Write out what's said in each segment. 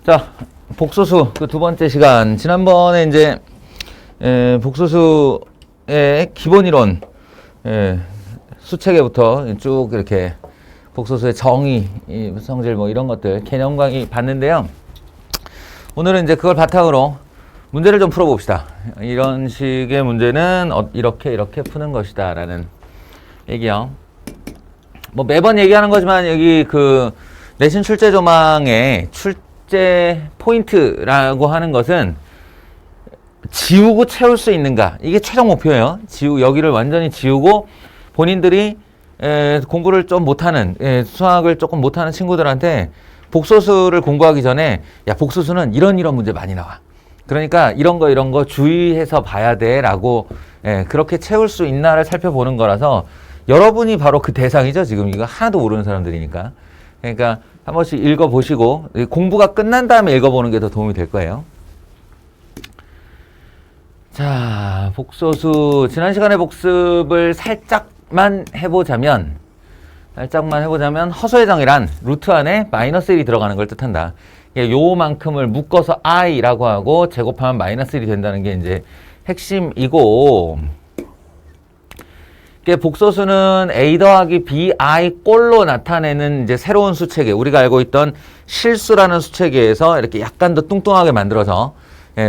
자, 복소수 그 두 번째 시간. 지난번에 이제 복소수의 기본 이론 수체계부터 쭉 이렇게 복소수의 정의, 성질 뭐 이런 것들 개념 강의 봤는데요. 오늘은 이제 그걸 바탕으로 문제를 좀 풀어봅시다. 이런 식의 문제는 이렇게 푸는 것이다 라는 얘기요. 뭐 매번 얘기하는 거지만 여기 그 내신 출제 조망의 출제 포인트라고 하는 것은 지우고 채울 수 있는가, 이게 최종 목표예요. 여기를 완전히 지우고 본인들이 공부를 좀 못하는, 수학을 조금 못하는 친구들한테 복소수를 공부하기 전에 야, 복소수는 이런 문제 많이 나와, 그러니까 이런 거 주의해서 봐야 돼 라고 그렇게 채울 수 있나를 살펴보는 거라서 여러분이 바로 그 대상이죠. 지금 이거 하나도 모르는 사람들이니까. 그러니까 한 번씩 읽어보시고 공부가 끝난 다음에 읽어보는 게 더 도움이 될 거예요. 자, 복소수 지난 시간에 복습을 살짝만 해보자면 허수의 정의란 루트 안에 마이너스 1이 들어가는 걸 뜻한다. 요만큼을 묶어서 i라고 하고 제곱하면 마이너스 1이 된다는 게 이제 핵심이고, 복소수는 a 더하기 bi 꼴로 나타내는 이제 새로운 수체계, 우리가 알고 있던 실수라는 수체계에서 이렇게 약간 더 뚱뚱하게 만들어서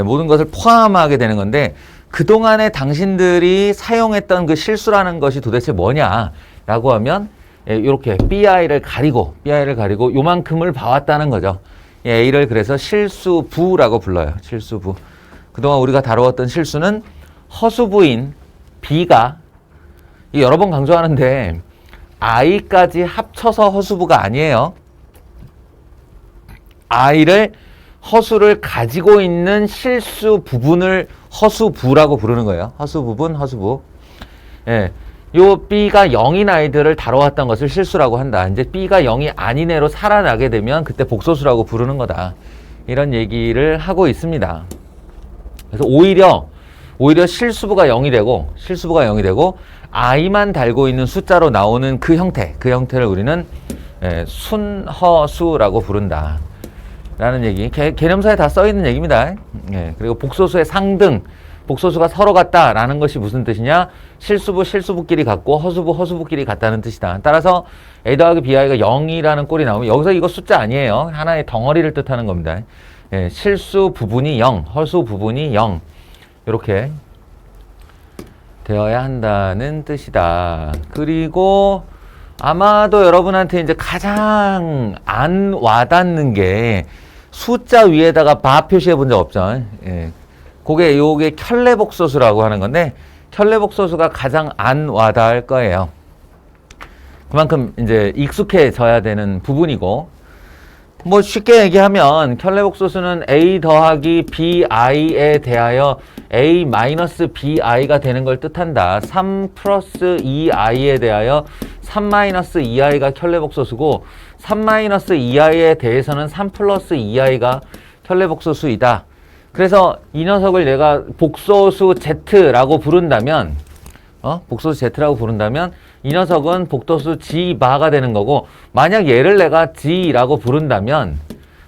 모든 것을 포함하게 되는 건데, 그동안에 당신들이 사용했던 그 실수라는 것이 도대체 뭐냐라고 하면 이렇게 bi를 가리고 요만큼을 봐왔다는 거죠. a를 그래서 실수부라고 불러요. 실수부. 그동안 우리가 다루었던 실수는 허수부인 b가, 여러 번 강조하는데 i까지 합쳐서 허수부가 아니에요. i를 허수를 가지고 있는 실수 부분을 허수부라고 부르는 거예요. 허수 부분, 허수부. 요 b가 0인 아이들을 다뤄왔던 것을 실수라고 한다. 이제 b가 0이 아닌 애로 살아나게 되면 그때 복소수라고 부르는 거다. 이런 얘기를 하고 있습니다. 그래서 오히려 실수부가 0이 되고 i만 달고 있는 숫자로 나오는 그 형태를 우리는 순허수라고 부른다 라는 얘기. 개념서에 다 써있는 얘기입니다. 그리고 복소수의 상등, 복소수가 서로 같다라는 것이 무슨 뜻이냐? 실수부끼리 같고 허수부끼리 같다는 뜻이다. 따라서 a 더하기 bi가 0이라는 꼴이 나오면 여기서 이거 숫자 아니에요. 하나의 덩어리를 뜻하는 겁니다. 실수 부분이 0, 허수 부분이 0, 이렇게 되어야 한다는 뜻이다. 그리고 아마도 여러분한테 이제 가장 안 와닿는 게 숫자 위에다가 바 표시해 본 적 없죠? 요게 켤레복소수라고 하는 건데, 켤레복소수가 가장 안 와닿을 거예요. 그만큼 이제 익숙해져야 되는 부분이고, 뭐 쉽게 얘기하면 켤레복소수는 a 더하기 bi에 대하여 a 마이너스 bi가 되는 걸 뜻한다. 3 플러스 2i에 대하여 3 마이너스 2i가 켤레복소수고, 3 마이너스 2i에 대해서는 3 플러스 2i가 켤레복소수이다. 그래서 이 녀석을 내가 복소수 z라고 부른다면, 이 녀석은 복소수 g바가 되는 거고, 만약 얘를 내가 g라고 부른다면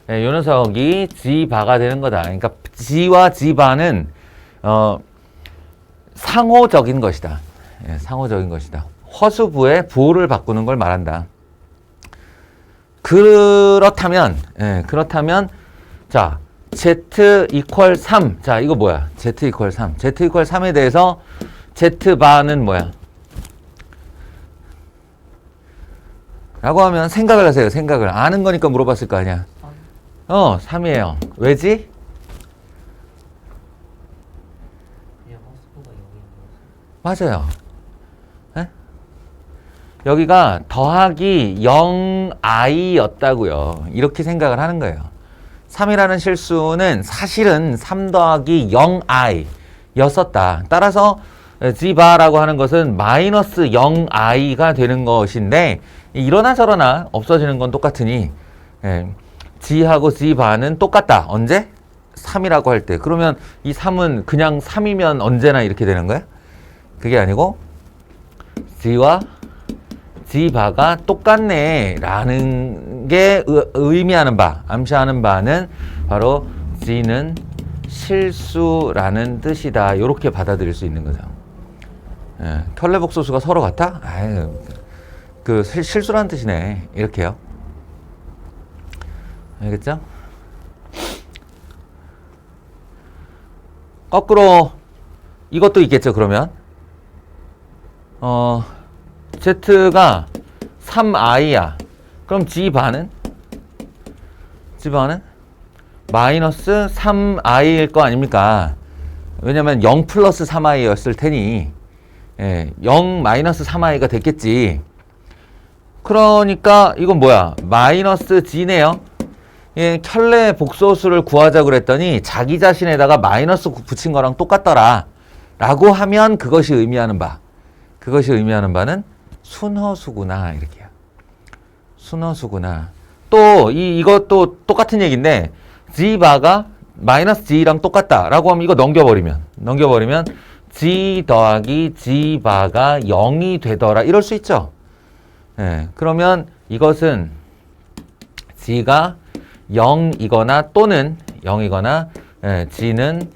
이 녀석이 g바가 되는 거다. 그러니까 g와 g바는 상호적인 것이다. 상호적인 것이다. 허수부의 부호를 바꾸는 걸 말한다. 그렇다면 자, z 이퀄 3. 자, 이거 뭐야? z 이퀄 3. z 이퀄 3에 대해서 z바는 뭐야? 라고 하면 생각을 하세요. 아는 거니까 물어봤을 거 아니야. 3이에요. 왜지? 맞아요. 여기가 더하기 0i였다고요. 이렇게 생각을 하는 거예요. 3이라는 실수는 사실은 3 더하기 0i였었다. 따라서 g바라고 하는 것은 마이너스 0i가 되는 것인데, 이러나 저러나 없어지는 건 똑같으니 g하고 g바는 똑같다. 언제? 3이라고 할 때. 그러면 이 3은 그냥 3이면 언제나 이렇게 되는 거야? 그게 아니고 g와 G바가 똑같네 라는 게 의미하는 바, 암시하는 바는 바로 G는 실수라는 뜻이다. 이렇게 받아들일 수 있는 거죠. 예, 켤레복소수가 서로 같아? 아유, 그 실수라는 뜻이네. 이렇게요. 알겠죠? 거꾸로 이것도 있겠죠. 그러면 Z가 3i야. 그럼 G바는 마이너스 3i일 거 아닙니까? 왜냐면 0 플러스 3i였을 테니 0 마이너스 3i가 됐겠지. 그러니까 이건 뭐야? 마이너스 G네요. 켤레 복소수를 구하자고 그랬더니 자기 자신에다가 마이너스 붙인 거랑 똑같더라 라고 하면 그것이 의미하는 바는 순허수구나. 이렇게요. 순허수구나. 또 이것도 똑같은 얘기인데 G바가 마이너스 G랑 똑같다 라고 하면 이거 넘겨버리면 G 더하기 G바가 0이 되더라 이럴 수 있죠. 그러면 이것은 G가 0이거나 또는 0이거나 G는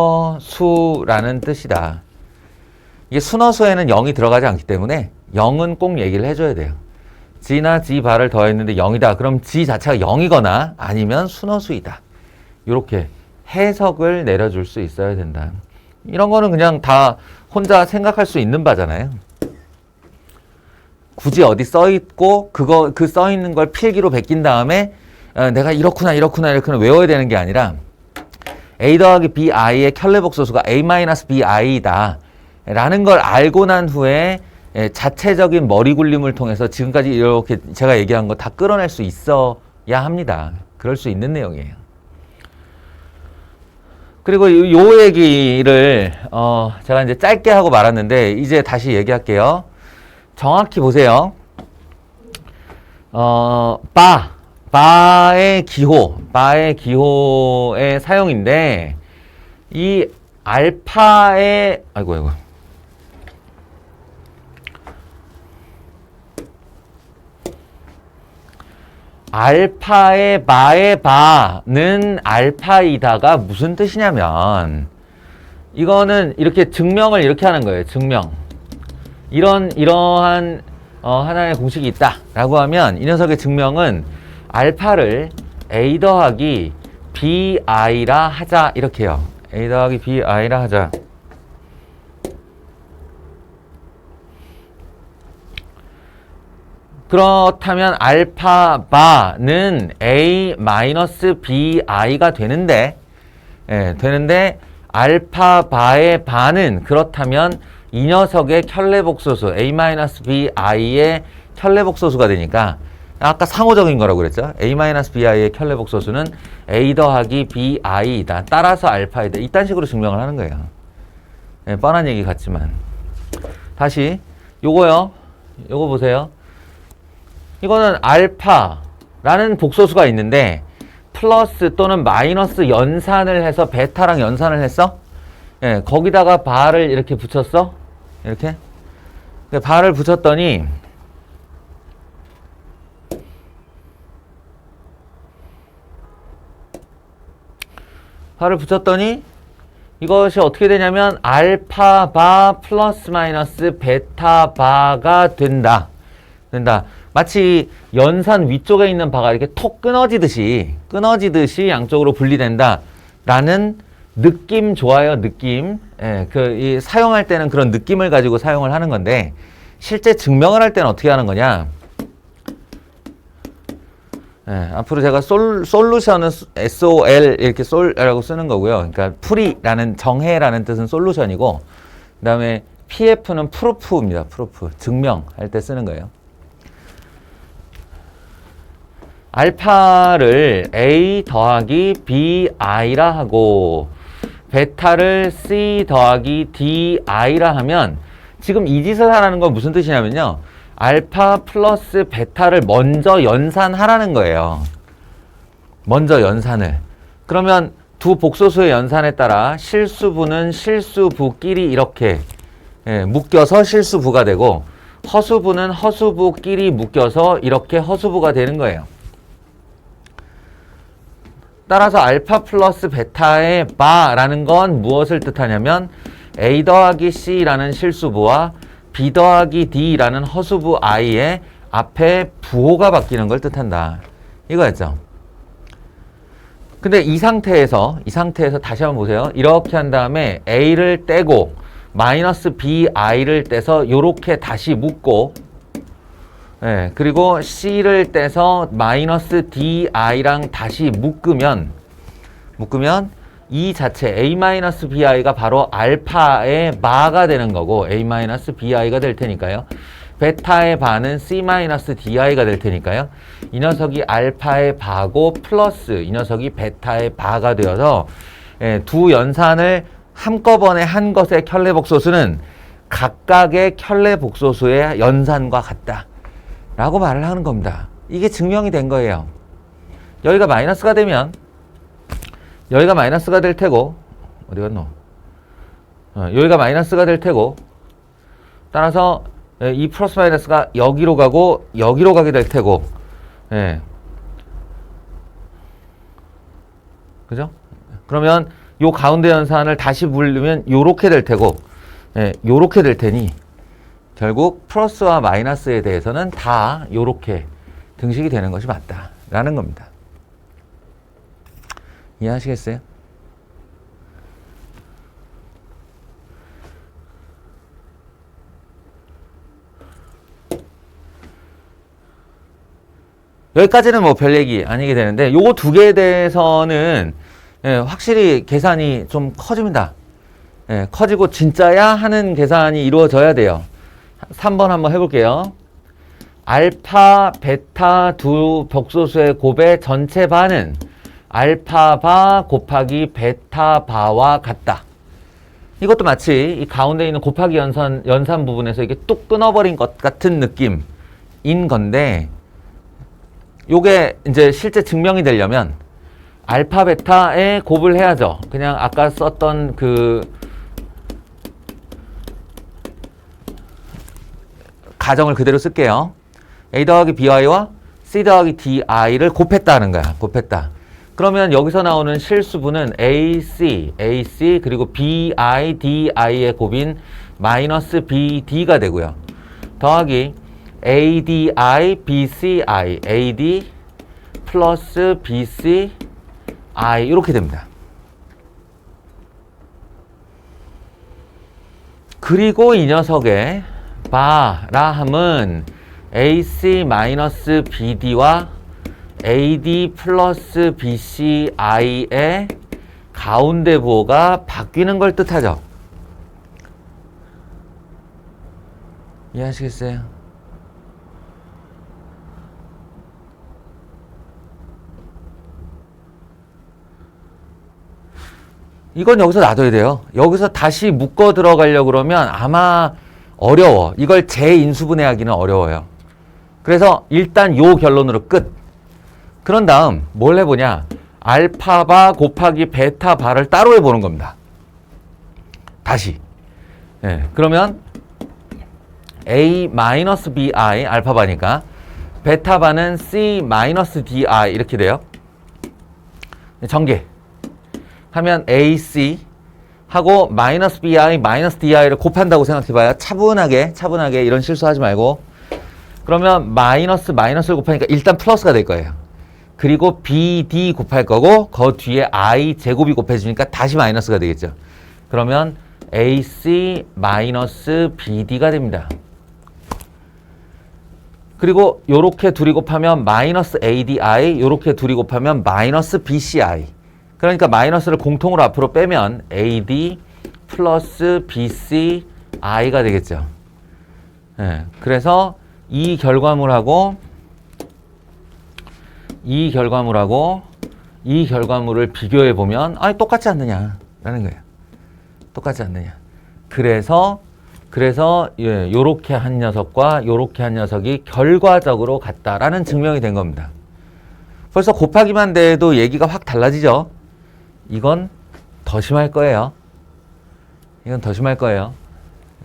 순허수라는 뜻이다. 이게 순허수에는 0이 들어가지 않기 때문에 0은 꼭 얘기를 해줘야 돼요. G나 G바를 더했는데 0이다. 그럼 G 자체가 0이거나 아니면 순허수이다. 이렇게 해석을 내려줄 수 있어야 된다. 이런 거는 그냥 다 혼자 생각할 수 있는 바잖아요. 굳이 어디 써있고 그 써있는 걸 필기로 베낀 다음에 내가 이렇구나 외워야 되는 게 아니라 A 더하기 BI의 켤레복소수가 A-BI다 라는 걸 알고 난 후에 자체적인 머리 굴림을 통해서 지금까지 이렇게 제가 얘기한 거 다 끌어낼 수 있어야 합니다. 그럴 수 있는 내용이에요. 그리고 요 얘기를 제가 이제 짧게 하고 말았는데 이제 다시 얘기할게요. 정확히 보세요. 바의 기호의 사용인데 이 알파의 알파의 바는 알파이다가 무슨 뜻이냐면 이거는 이렇게 증명을 이렇게 하는 거예요. 증명. 이러한 하나의 공식이 있다 라고 하면 이 녀석의 증명은 알파를 A 더하기 BI라 하자 이렇게 해요. A 더하기 BI라 하자. 그렇다면 알파 바는 A-BI가 되는데 알파 바의 바는 그렇다면 이 녀석의 켤레복소수 A-BI의 켤레복소수가 되니까 아까 상호적인 거라고 그랬죠. A-BI의 켤레복소수는 A 더하기 BI이다. 따라서 알파이다. 이딴 식으로 증명을 하는 거예요. 뻔한 얘기 같지만 다시 요거 보세요. 이거는 알파라는 복소수가 있는데 플러스 또는 마이너스 연산을 해서 베타랑 연산을 했어? 거기다가 바를 이렇게 붙였어? 이렇게? 바를 붙였더니 이것이 어떻게 되냐면 알파 바 플러스 마이너스 베타 바가 된다. 마치 연산 위쪽에 있는 바가 이렇게 톡 끊어지듯이 양쪽으로 분리된다 라는 느낌 좋아요. 느낌. 이 사용할 때는 그런 느낌을 가지고 사용을 하는 건데 실제 증명을 할 때는 어떻게 하는 거냐. 앞으로 제가 솔루션은 SOL 이렇게 솔이라고 쓰는 거고요. 그러니까 풀이라는 정해라는 뜻은 솔루션이고 그 다음에 PF는 프루프입니다. 프루프. 증명할 때 쓰는 거예요. 알파를 A 더하기 BI라 하고 베타를 C 더하기 DI라 하면 지금 이 짓을 하라는 건 무슨 뜻이냐면요. 알파 플러스 베타를 먼저 연산하라는 거예요. 먼저 연산을. 그러면 두 복소수의 연산에 따라 실수부는 실수부끼리 이렇게 묶여서 실수부가 되고 허수부는 허수부끼리 묶여서 이렇게 허수부가 되는 거예요. 따라서 알파 플러스 베타의 바라는 건 무엇을 뜻하냐면 A 더하기 C라는 실수부와 B 더하기 D라는 허수부 I의 앞에 부호가 바뀌는 걸 뜻한다. 이거였죠. 근데 이 상태에서 다시 한번 보세요. 이렇게 한 다음에 A를 떼고 마이너스 BI를 떼서 요렇게 다시 묶고, 예, 그리고 C를 떼서 마이너스 DI랑 다시 묶으면 이 자체 A-BI가 바로 알파의 바가 되는 거고 A-BI가 될 테니까요. 베타의 바는 C-DI가 될 테니까요. 이 녀석이 알파의 바고 플러스 이 녀석이 베타의 바가 되어서, 예, 두 연산을 한꺼번에 한 것의 켤레복소수는 각각의 켤레복소수의 연산과 같다 라고 말을 하는 겁니다. 이게 증명이 된 거예요. 여기가 마이너스가 되면 여기가 마이너스가 될 테고, 어디 갔노? 여기가 마이너스가 될 테고, 따라서 이 플러스 마이너스가 여기로 가고 여기로 가게 될 테고, 예. 그죠? 그러면 요 가운데 연산을 다시 물르면 요렇게 될 테고, 예, 요렇게 될 테니 결국 플러스와 마이너스에 대해서는 다 요렇게 등식이 되는 것이 맞다라는 겁니다. 이해하시겠어요? 여기까지는 뭐 별 얘기 아니게 되는데 요거 두 개에 대해서는, 예, 확실히 계산이 좀 커집니다. 예, 커지고 진짜야 하는 계산이 이루어져야 돼요. 3번 한번 해볼게요. 알파, 베타 두 벽소수의 곱의 전체 바는 알파 바 곱하기 베타 바와 같다. 이것도 마치 이 가운데 있는 곱하기 연산 부분에서 이게 뚝 끊어버린 것 같은 느낌인 건데, 요게 이제 실제 증명이 되려면 알파 베타에 곱을 해야죠. 그냥 아까 썼던 그 가정을 그대로 쓸게요. A 더하기 BI와 C 더하기 DI를 곱했다는 거야. 곱했다. 그러면 여기서 나오는 실수분은 AC 그리고 BI, DI의 곱인 마이너스 BD가 되고요. 더하기 ADI, BCI, AD 플러스 BCI 이렇게 됩니다. 그리고 이 녀석의 바라 함은 AC 마이너스 BD와 AD 플러스 BCI의 가운데 부호가 바뀌는 걸 뜻하죠. 이해하시겠어요? 이건 여기서 놔둬야 돼요. 여기서 다시 묶어 들어가려고 그러면 아마 어려워. 이걸 재인수분해하기는 어려워요. 그래서 일단 요 결론으로 끝. 그런 다음 뭘 해보냐. 알파바 곱하기 베타바를 따로 해보는 겁니다. 다시. 예, 그러면 A-BI 알파바니까 베타바는 C-DI 이렇게 돼요. 전개. 하면 AC 하고 마이너스 BI, 마이너스 DI를 곱한다고 생각해봐요. 차분하게 이런 실수하지 말고. 그러면 마이너스를 곱하니까 일단 플러스가 될 거예요. 그리고 BD 곱할 거고 그 뒤에 I 제곱이 곱해지니까 다시 마이너스가 되겠죠. 그러면 AC 마이너스 BD가 됩니다. 그리고 요렇게 둘이 곱하면 마이너스 ADI, 요렇게 둘이 곱하면 마이너스 BCI. 그러니까 마이너스를 공통으로 앞으로 빼면 AD 플러스 BCI가 되겠죠. 예, 그래서 이 결과물하고 이 결과물을 비교해 보면 똑같지 않느냐라는 거예요. 똑같지 않느냐. 그래서 예, 요렇게 한 녀석과 요렇게 한 녀석이 결과적으로 같다라는 증명이 된 겁니다. 벌써 곱하기만 돼도 얘기가 확 달라지죠. 이건 더 심할 거예요.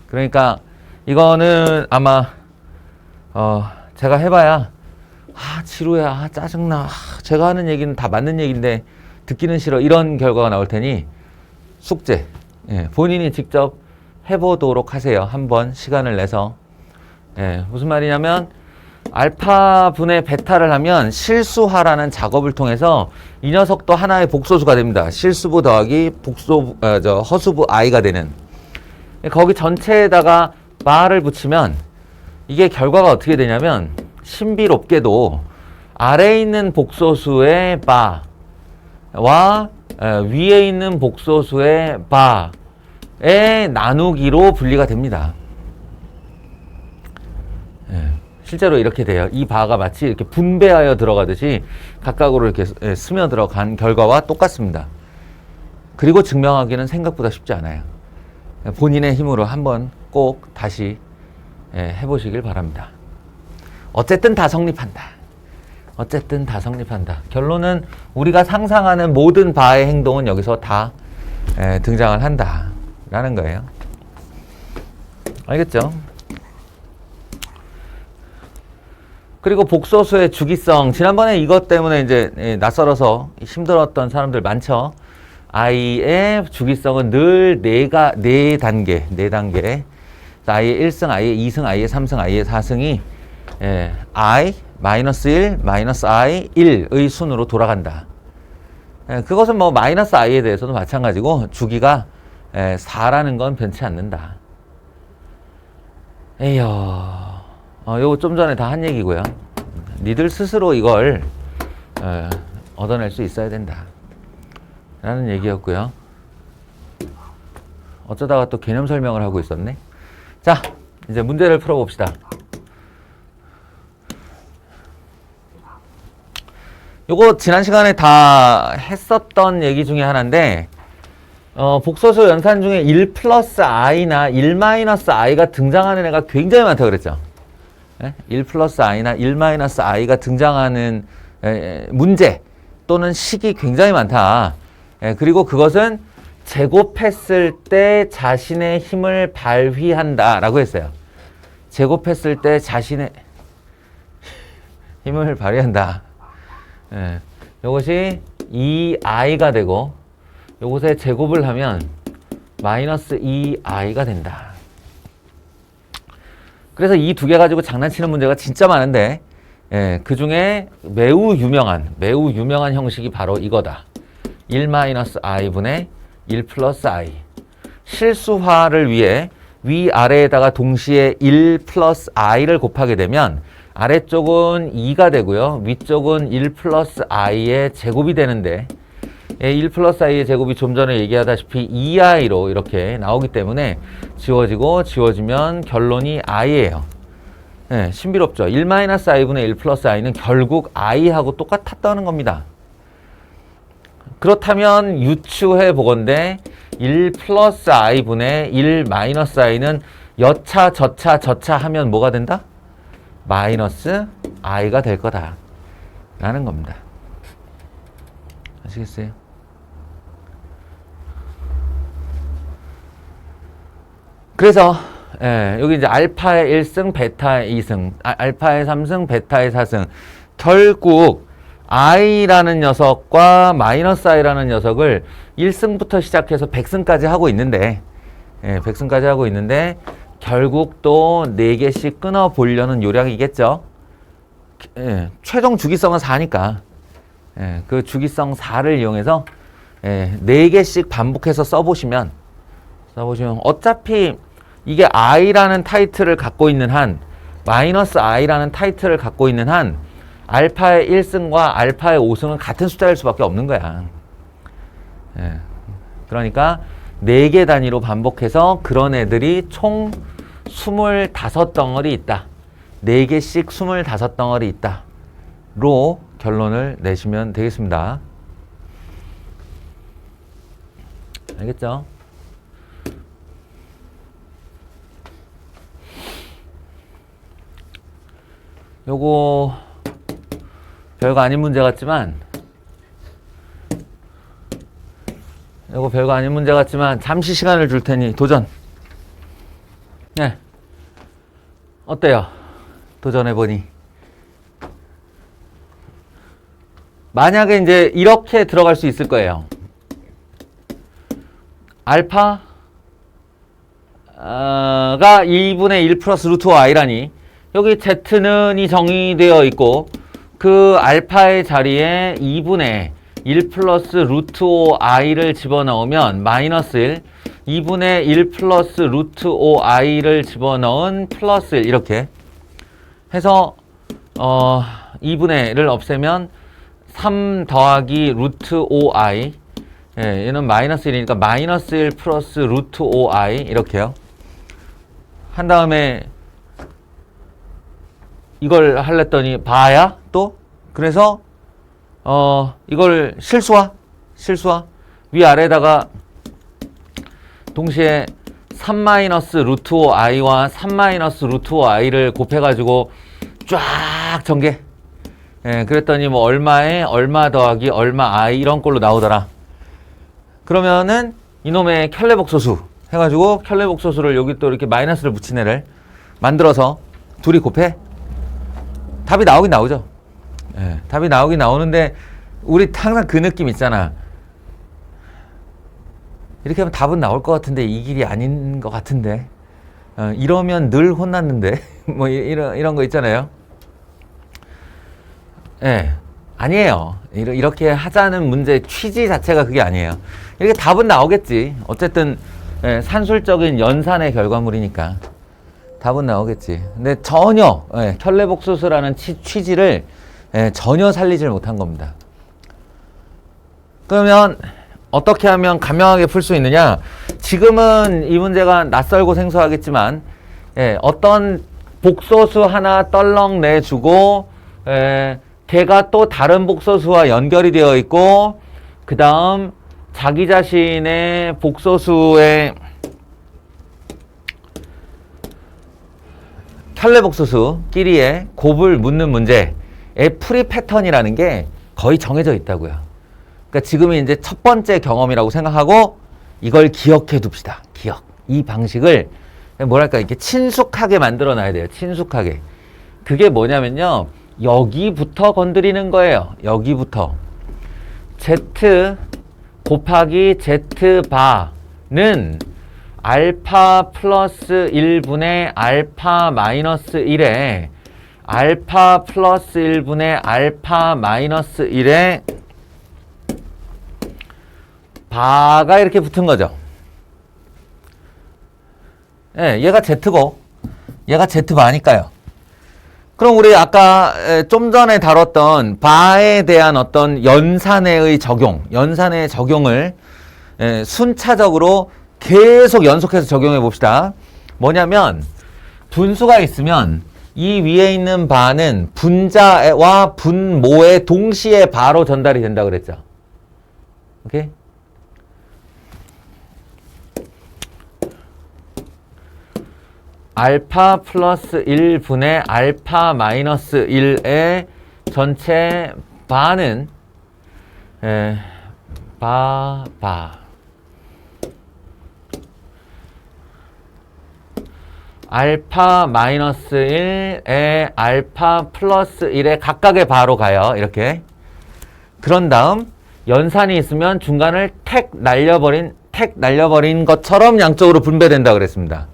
그러니까 이거는 아마 제가 해봐야 지루해, 짜증나, 제가 하는 얘기는 다 맞는 얘기인데 듣기는 싫어, 이런 결과가 나올 테니 숙제, 본인이 직접 해보도록 하세요. 한번 시간을 내서. 무슨 말이냐면 알파 분의 베타를 하면 실수하라는 작업을 통해서 이 녀석도 하나의 복소수가 됩니다. 실수부 더하기 허수부 i가 되는. 거기 전체에다가 바를 붙이면 이게 결과가 어떻게 되냐면 신비롭게도 아래에 있는 복소수의 바와 위에 있는 복소수의 바의 나누기로 분리가 됩니다. 실제로 이렇게 돼요. 이 바가 마치 이렇게 분배하여 들어가듯이 각각으로 이렇게 스며들어 간 결과와 똑같습니다. 그리고 증명하기는 생각보다 쉽지 않아요. 본인의 힘으로 한번 꼭 다시 해보시길 바랍니다. 어쨌든 다 성립한다. 어쨌든 다 성립한다. 결론은 우리가 상상하는 모든 바의 행동은 여기서 다 등장을 한다 라는 거예요. 알겠죠? 그리고 복소수의 주기성. 지난번에 이것 때문에 이제 낯설어서 힘들었던 사람들 많죠. i의 주기성은 늘 네 단계. i의 1승, i의 2승, i의 3승, i의 4승이 i, 마이너스 1, 마이너스 i, 1의 순으로 돌아간다. 그것은 뭐 마이너스 i에 대해서도 마찬가지고 주기가 4라는 건 변치 않는다. 요거 좀 전에 다 한 얘기고요. 니들 스스로 이걸 얻어낼 수 있어야 된다 라는 얘기였고요. 어쩌다가 또 개념 설명을 하고 있었네. 자, 이제 문제를 풀어봅시다. 요거 지난 시간에 다 했었던 얘기 중에 하나인데 복소수 연산 중에 1 플러스 i나 1 마이너스 i가 등장하는 애가 굉장히 많다고 그랬죠. 1 플러스 i나 1 마이너스 i가 등장하는 문제 또는 식이 굉장히 많다. 그리고 그것은 제곱했을 때 자신의 힘을 발휘한다 라고 했어요. 제곱했을 때 자신의 힘을 발휘한다. 이것이 2i가 되고 요것에 제곱을 하면 마이너스 2i가 된다. 그래서 이 두 개 가지고 장난치는 문제가 진짜 많은데 그 중에 매우 유명한 형식이 바로 이거다. 1 마이너스 i분의 1 플러스 i. 실수화를 위해 위아래에다가 동시에 1 플러스 i를 곱하게 되면 아래쪽은 2가 되고요. 위쪽은 1 플러스 i의 제곱이 되는데 1 플러스 i의 제곱이 좀 전에 얘기하다시피 2i로 이렇게 나오기 때문에 지워지면 결론이 i예요. 신비롭죠. 1 마이너스 i분의 1 플러스 i는 결국 i하고 똑같았다는 겁니다. 그렇다면 유추해 보건대 1 플러스 i분의 1 마이너스 i는 여차 저차 하면 뭐가 된다? 마이너스 i가 될 거다 라는 겁니다. 아시겠어요? 그래서 여기 이제 알파의 1승, 베타의 2승, 알파의 3승, 베타의 4승. 결국 i라는 녀석과 마이너스 i라는 녀석을 1승부터 시작해서 100승까지 하고 있는데 100승까지 하고 있는데 결국 또 4개씩 끊어 보려는 요량이겠죠. 최종 주기성은 4니까 그 주기성 4를 이용해서 4개씩 반복해서 써보시면 어차피 이게 i라는 타이틀을 갖고 있는 한, 마이너스 i라는 타이틀을 갖고 있는 한 알파의 1승과 알파의 5승은 같은 숫자일 수밖에 없는 거야. 그러니까 4개 단위로 반복해서 그런 애들이 총 25덩어리 있다. 4개씩 25덩어리 있다. 로 결론을 내시면 되겠습니다. 알겠죠? 요거 별거 아닌 문제 같지만 잠시 시간을 줄 테니 도전. 어때요? 도전해보니. 만약에 이제 이렇게 들어갈 수 있을 거예요. 알파가 2분의 1 플러스 루트 i라니, 여기 z는 이 정의되어 있고 그 알파의 자리에 2분의 1 플러스 루트 5i를 집어넣으면 마이너스 1, 2분의 1 플러스 루트 5i를 집어넣은 플러스 1, 이렇게 해서 2분의 1을 없애면 3 더하기 루트 5i, 예, 얘는 마이너스 1이니까 마이너스 1 플러스 루트 5i, 이렇게요. 한 다음에 이걸 하랬더니 봐야 또, 그래서 이걸 실수화 위아래에다가 동시에 3 마이너스 루트 5i와 3 마이너스 루트 5i를 곱해가지고 쫙 전개. 예, 그랬더니 뭐 얼마에 얼마 더하기 얼마 i 이런 꼴로 나오더라. 그러면은 이놈의 켤레복소수 해가지고 켤레복소수를 여기 또 이렇게 마이너스를 붙인 애를 만들어서 둘이 곱해. 답이 나오긴 나오죠. 예, 답이 나오긴 나오는데 우리 항상 그 느낌 있잖아. 이렇게 하면 답은 나올 것 같은데 이 길이 아닌 것 같은데, 이러면 늘 혼났는데 뭐 이런 거 있잖아요. 예, 아니에요. 이렇게 하자는 문제 취지 자체가 그게 아니에요. 이렇게 답은 나오겠지. 어쨌든 예, 산술적인 연산의 결과물이니까 답은 나오겠지. 근데 전혀 켤레복소수라는 취지를 전혀 살리질 못한 겁니다. 그러면 어떻게 하면 간명하게 풀 수 있느냐? 지금은 이 문제가 낯설고 생소하겠지만 어떤 복소수 하나 떨렁 내주고 걔가 또 다른 복소수와 연결이 되어 있고, 그 다음 자기 자신의 복소수의 켤레복소수끼리의 곱을 묻는 문제의 풀이 패턴이라는 게 거의 정해져 있다고요. 그러니까 지금이 이제 첫 번째 경험이라고 생각하고 이걸 기억해 둡시다. 기억. 이 방식을 뭐랄까 이렇게 친숙하게 만들어 놔야 돼요. 친숙하게. 그게 뭐냐면요, 여기부터 건드리는 거예요. 여기부터. z 곱하기 z 바는 알파 플러스 1분의 알파 마이너스 1에 알파 플러스 1분의 알파 마이너스 1에 바가 이렇게 붙은 거죠. 예, 얘가 z고 얘가 z바니까요. 그럼 우리 아까 좀 전에 다뤘던 바에 대한 어떤 연산의 적용을 순차적으로 계속 연속해서 적용해 봅시다. 뭐냐면 분수가 있으면 이 위에 있는 바는 분자와 분모의 동시에 바로 전달이 된다 그랬죠. 오케이? 알파 플러스 1분의 알파 마이너스 1의 전체 바는 알파 마이너스 1에 알파 플러스 1의 각각의 바로 가요. 이렇게. 그런 다음 연산이 있으면 중간을 택 날려버린 것처럼 양쪽으로 분배된다 그랬습니다.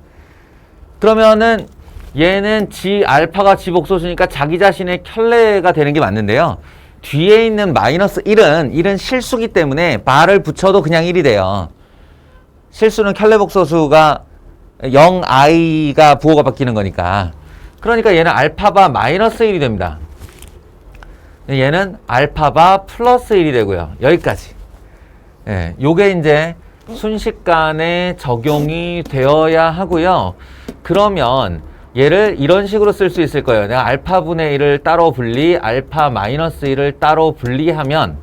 그러면은 얘는 알파가 지복소수니까 자기 자신의 켤레가 되는 게 맞는데요. 뒤에 있는 마이너스 1은 실수기 때문에 바를 붙여도 그냥 1이 돼요. 실수는 켤레복소수가 0i가 부호가 바뀌는 거니까. 그러니까 얘는 알파바 마이너스 1이 됩니다. 얘는 알파바 플러스 1이 되고요. 여기까지. 요게 이제 순식간에 적용이 되어야 하고요. 그러면 얘를 이런 식으로 쓸 수 있을 거예요. 내가 알파분의 1을 따로 분리, 알파 마이너스 1을 따로 분리하면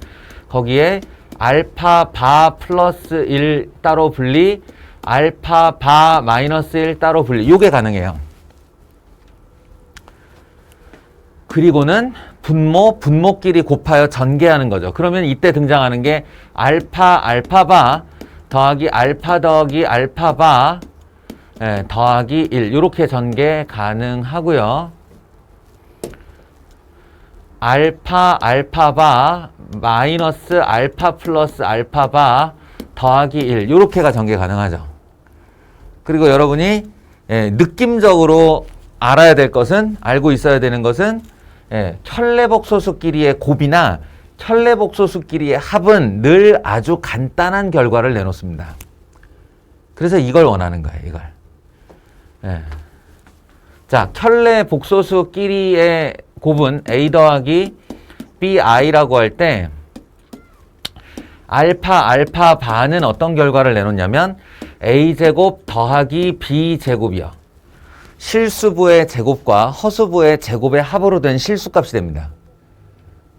거기에 알파 바 플러스 1 따로 분리, 알파 바 마이너스 1 따로 분리. 요게 가능해요. 그리고는 분모끼리 곱하여 전개하는 거죠. 그러면 이때 등장하는 게 알파 바 더하기 알파 더하기 알파 바 더하기 1 이렇게 전개 가능하고요. 알파 알파바 마이너스 알파 플러스 알파바 더하기 1 요렇게가 전개 가능하죠. 그리고 여러분이 느낌적으로 알아야 될 것은 알고 있어야 되는 것은 켤레복소수끼리의 곱이나 켤레복소수끼리의 합은 늘 아주 간단한 결과를 내놓습니다. 그래서 이걸 원하는 거예요. 이걸. 자, 켤레복소수끼리의 곱은 a 더하기 bi라고 할 때 알파 알파 바는 어떤 결과를 내놓냐면 a제곱 더하기 b제곱이요. 실수부의 제곱과 허수부의 제곱의 합으로 된 실수값이 됩니다.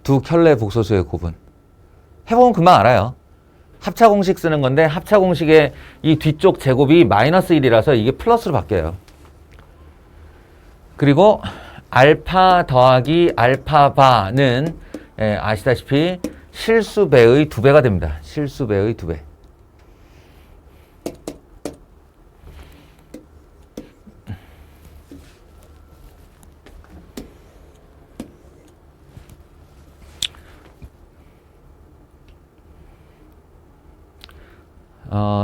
두 켤레 복소수의 곱은. 해보면 금방 알아요. 합차공식 쓰는 건데 합차공식의 이 뒤쪽 제곱이 마이너스 1이라서 이게 플러스로 바뀌어요. 그리고 알파 더하기 알파 바는 아시다시피 실수배의 2배가 됩니다. 실수배의 2배.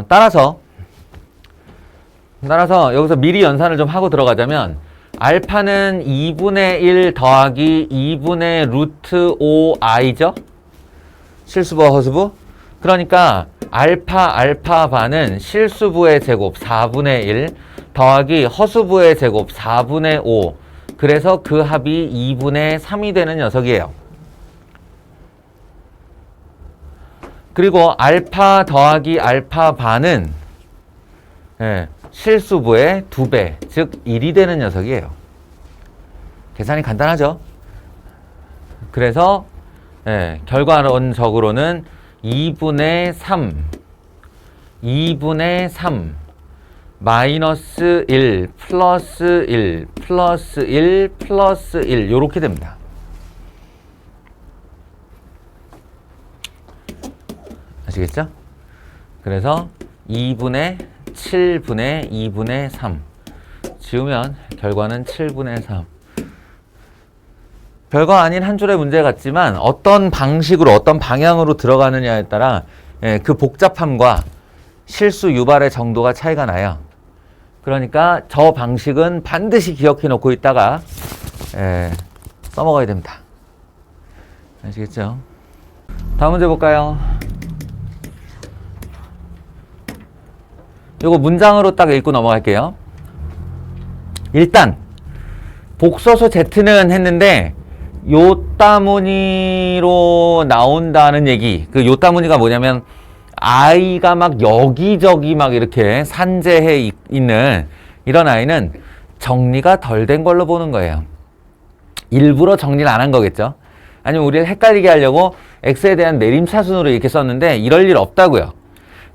따라서 여기서 미리 연산을 좀 하고 들어가자면 알파는 2분의 1 더하기 2분의 루트 5i죠? 실수부와 허수부? 그러니까 알파 알파 바는 실수부의 제곱 4분의 1 더하기 허수부의 제곱 4분의 5 그래서 그 합이 2분의 3이 되는 녀석이에요. 그리고 알파 더하기 알파 바는 실수부의 2배, 즉 1이 되는 녀석이에요. 계산이 간단하죠? 그래서 결과론적으로는 2분의 3 마이너스 1 플러스 1 플러스 1 플러스 1 이렇게 됩니다. 아시겠죠? 그래서 2분의 7분의 2분의 3 지우면 결과는 7분의 3. 별거 아닌 한 줄의 문제 같지만 어떤 방식으로 어떤 방향으로 들어가느냐에 따라 그 복잡함과 실수 유발의 정도가 차이가 나요. 그러니까 저 방식은 반드시 기억해 놓고 있다가 써먹어야 됩니다. 아시겠죠? 다음 문제 볼까요? 요거 문장으로 딱 읽고 넘어갈게요. 일단 복소수 Z는 했는데 요따무니로 나온다는 얘기. 그 요따무니가 뭐냐면 아이가 막 여기저기 막 이렇게 산재해 있는 이런 아이는 정리가 덜 된 걸로 보는 거예요. 일부러 정리를 안 한 거겠죠. 아니면 우리를 헷갈리게 하려고 X에 대한 내림차순으로 이렇게 썼는데 이럴 일 없다고요.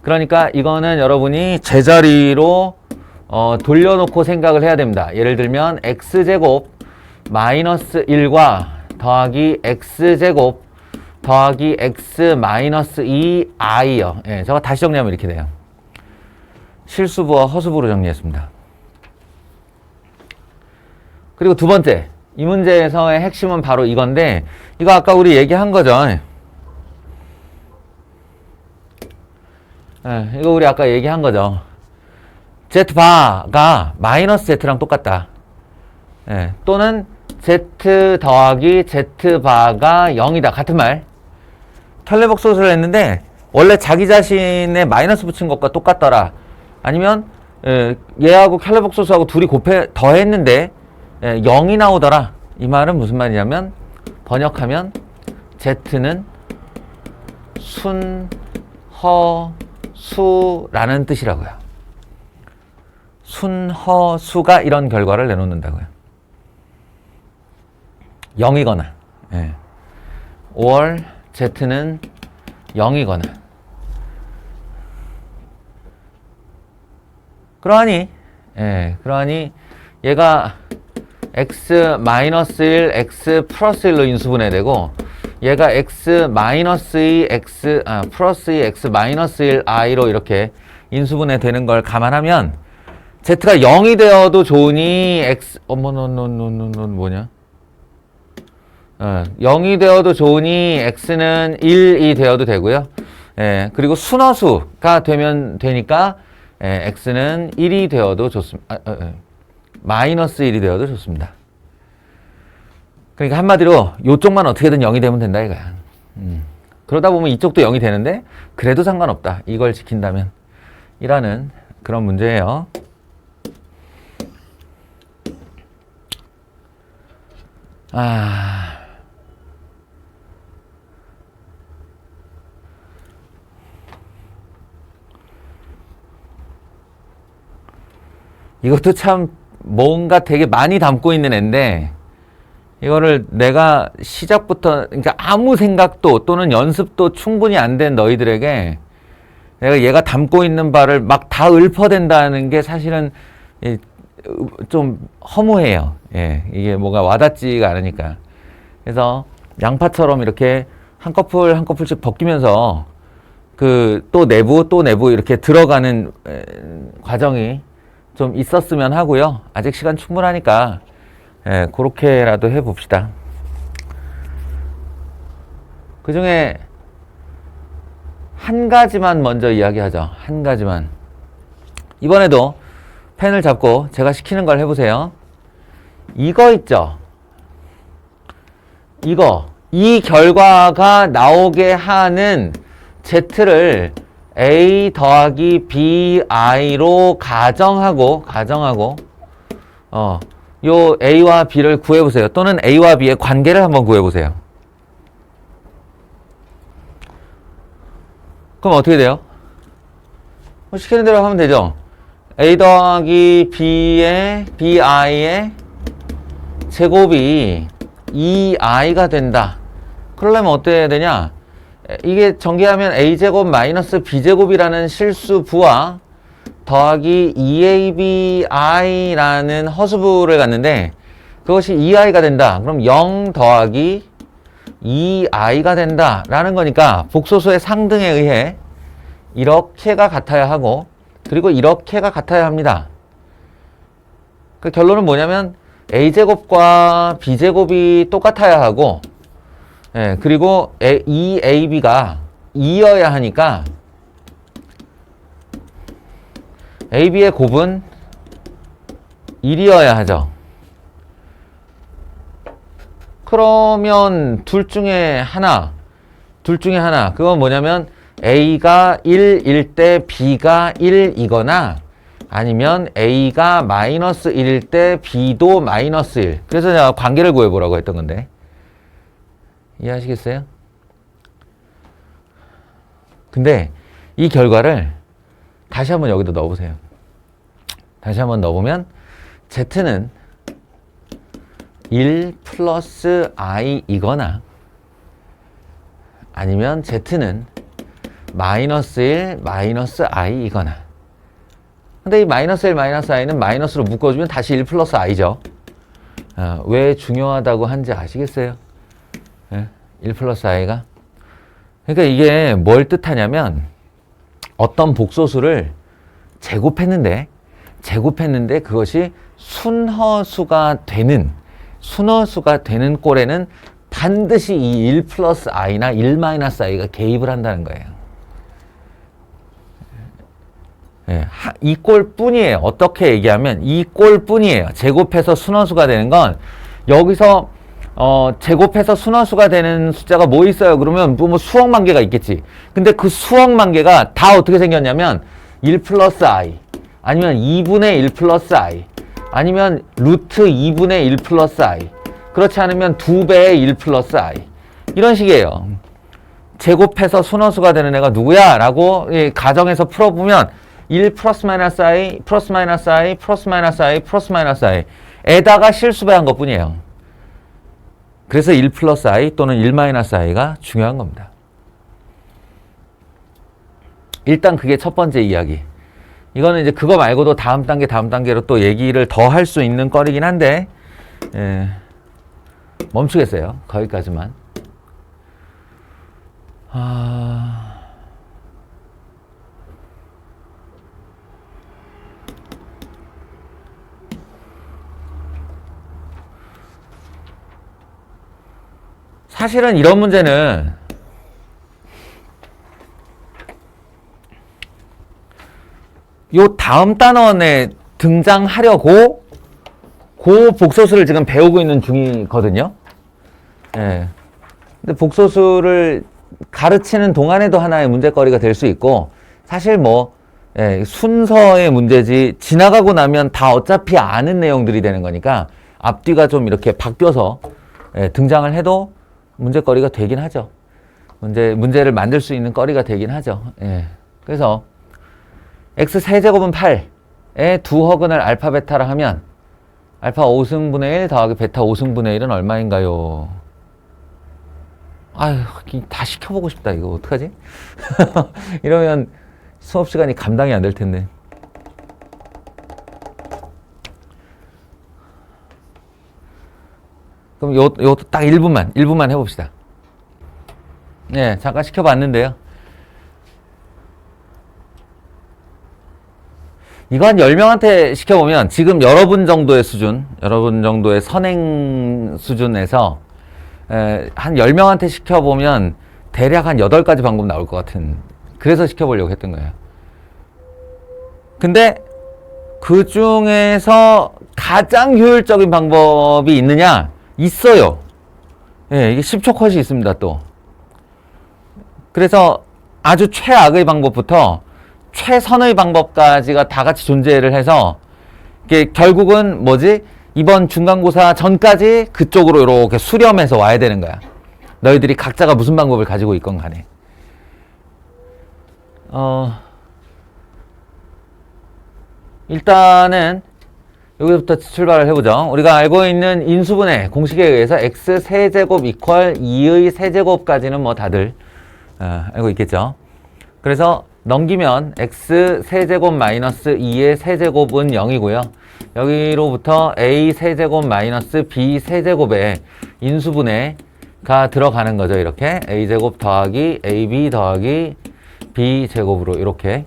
그러니까 이거는 여러분이 제자리로 돌려놓고 생각을 해야 됩니다. 예를 들면 X제곱 마이너스 1과 더하기 X제곱 더하기 X 마이너스 2I요. 제가 다시 정리하면 이렇게 돼요. 실수부와 허수부로 정리했습니다. 그리고 두 번째, 이 문제에서의 핵심은 바로 이건데 이거 아까 우리 얘기한 거죠. 이거 우리 아까 얘기한 거죠. Z바가 마이너스 Z랑 똑같다. 또는 Z 더하기 Z바가 0이다. 같은 말. 켤레복소수를 했는데 원래 자기 자신의 마이너스 붙인 것과 똑같더라. 아니면 얘하고 켤레복소수하고 둘이 더했는데 0이 나오더라. 이 말은 무슨 말이냐면 번역하면 Z는 순허수라는 뜻이라고요. 순허수가 이런 결과를 내놓는다고요. 0이거나 5월 Z는 0이거나 그러하니 얘가 x-1, x 플러스 1로 인수분해되고 얘가 x-2, x 플러스 2, x 마이너스 1 i로 이렇게 인수분해되는 걸 감안하면 z가 0이 되어도 좋으니 x 뭐냐? 0이 되어도 좋으니 x는 1이 되어도 되고요. 예, 그리고 순허수가 되면 되니까 x는 1이 되어도 좋습니다. 마이너스 1이 되어도 좋습니다. 그러니까 한마디로 이쪽만 어떻게든 0이 되면 된다 이거야. 그러다 보면 이쪽도 0이 되는데 그래도 상관없다. 이걸 지킨다면 이라는 그런 문제예요. 이것도 참 뭔가 되게 많이 담고 있는 앤데 이거를 내가 시작부터 그러니까 아무 생각도 또는 연습도 충분히 안 된 너희들에게 내가 얘가 담고 있는 바를 막 다 읊어댄다는 게 사실은 좀 허무해요. 예, 이게 뭐가 와닿지가 않으니까. 그래서 양파처럼 이렇게 한 커플 한 커플씩 벗기면서 그 또 내부 이렇게 들어가는 과정이 좀 있었으면 하고요. 아직 시간 충분하니까 그렇게라도 해봅시다. 그 중에 한 가지만 먼저 이야기하죠. 한 가지만. 이번에도 펜을 잡고 제가 시키는 걸 해보세요. 이거 있죠? 이 결과가 나오게 하는 Z를 A 더하기 BI로 가정하고 요 A와 B를 구해보세요. 또는 A와 B의 관계를 한번 구해보세요. 그럼 어떻게 돼요? 시키는 대로 하면 되죠. A 더하기 B의 BI의 제곱이 2i가 된다. 그러려면 어떻게 해야 되냐? 이게 전개하면 a제곱 마이너스 b제곱이라는 실수부와 더하기 2ab이라는 허수부를 갖는데 그것이 2i가 된다. 그럼 0 더하기 2i가 된다 라는 거니까 복소수의 상등에 의해 이렇게가 같아야 하고 그리고 이렇게가 같아야 합니다. 그 결론은 뭐냐면 a제곱과 b제곱이 똑같아야 하고 그리고 2ab가 2여야 하니까 ab의 곱은 1이어야 하죠. 그러면 둘 중에 하나 그건 뭐냐면 a가 1일 때 b가 1이거나 아니면 a가 마이너스 1일 때 b도 마이너스 1. 그래서 제가 관계를 구해보라고 했던 건데 이해하시겠어요? 근데 이 결과를 다시 한번 여기다 넣어보세요. 다시 한번 넣어보면 Z는 1 플러스 i이거나 아니면 Z는 마이너스 1 마이너스 i이거나. 근데 이 마이너스 1 마이너스 i는 마이너스로 묶어주면 다시 1 플러스 i죠. 왜 중요하다고 한지 아시겠어요? 1 플러스 i가? 그러니까 이게 뭘 뜻하냐면 어떤 복소수를 제곱했는데 그것이 순허수가 되는 꼴에는 반드시 이 1 플러스 i나 1 마이너스 i가 개입을 한다는 거예요. 이 꼴뿐이에요. 어떻게 얘기하면 이 꼴뿐이에요. 제곱해서 순허수가 되는 건 여기서 제곱해서 순허수가 되는 숫자가 뭐 있어요? 그러면 뭐 수억만 개가 있겠지. 근데 그 수억만 개가 다 어떻게 생겼냐면 1 플러스 i 아니면 2분의 1 플러스 i 아니면 루트 2분의 1 플러스 i 그렇지 않으면 2배의 1 플러스 i 이런 식이에요. 제곱해서 순허수가 되는 애가 누구야? 라고 가정에서 풀어보면 1 플러스 마이너스 i 플러스 마이너스 i 플러스 마이너스 i 플러스 마이너스 i 에다가 실수배한 것 뿐이에요. 그래서 1 플러스 i 또는 1 마이너스 i가 중요한 겁니다. 일단 그게 첫 번째 이야기. 이거는 이제 그거 말고도 다음 단계로 또 얘기를 더 할 수 있는 거리긴 한데 멈추겠어요. 거기까지만. 사실은 이런 문제는 요 다음 단원에 등장하려고 그 복소수를 지금 배우고 있는 중이거든요. 예. 근데 복소수를 가르치는 동안에도 하나의 문제거리가 될 수 있고, 사실 뭐, 예, 순서의 문제지, 지나가고 나면 다 어차피 아는 내용들이 되는 거니까, 앞뒤가 좀 이렇게 바뀌어서, 예, 등장을 해도 문제거리가 되긴 하죠. 문제를 만들 수 있는 거리가 되긴 하죠. 예. 그래서, x 세제곱은 8에 두 허근을 알파 베타라 하면, 알파 5승분의 1 더하기 베타 5승분의 1은 얼마인가요? 아휴, 다 시켜보고 싶다. 이거 어떡하지? 이러면 수업 시간이 감당이 안 될 텐데. 그럼 요것도 딱 1분만 해봅시다. 네, 잠깐 시켜봤는데요. 이거 한 10명한테 시켜보면 지금 여러분 정도의 선행 수준에서 한 10명한테 시켜보면 대략 한 8가지 방법 나올 것 같은, 그래서 시켜보려고 했던 거예요. 근데 그 중에서 가장 효율적인 방법이 있느냐? 있어요. 예, 이게 10초 컷이 있습니다, 또. 그래서 아주 최악의 방법부터 최선의 방법까지가 다 같이 존재를 해서, 이게 결국은 뭐지? 이번 중간고사 전까지 그쪽으로 이렇게 수렴해서 와야 되는 거야. 너희들이 각자가 무슨 방법을 가지고 있건 간에. 일단은 여기서부터 출발을 해보죠. 우리가 알고 있는 인수분해 공식에 의해서 x 세제곱 이퀄 2의 세제곱까지는 뭐 다들 알고 있겠죠. 그래서 넘기면 x 세제곱 마이너스 2의 세제곱은 0이고요. 여기로부터 a 세제곱 마이너스 b 세제곱에 인수분해가 들어가는 거죠. 이렇게 a제곱 더하기 ab 더하기 b제곱으로 이렇게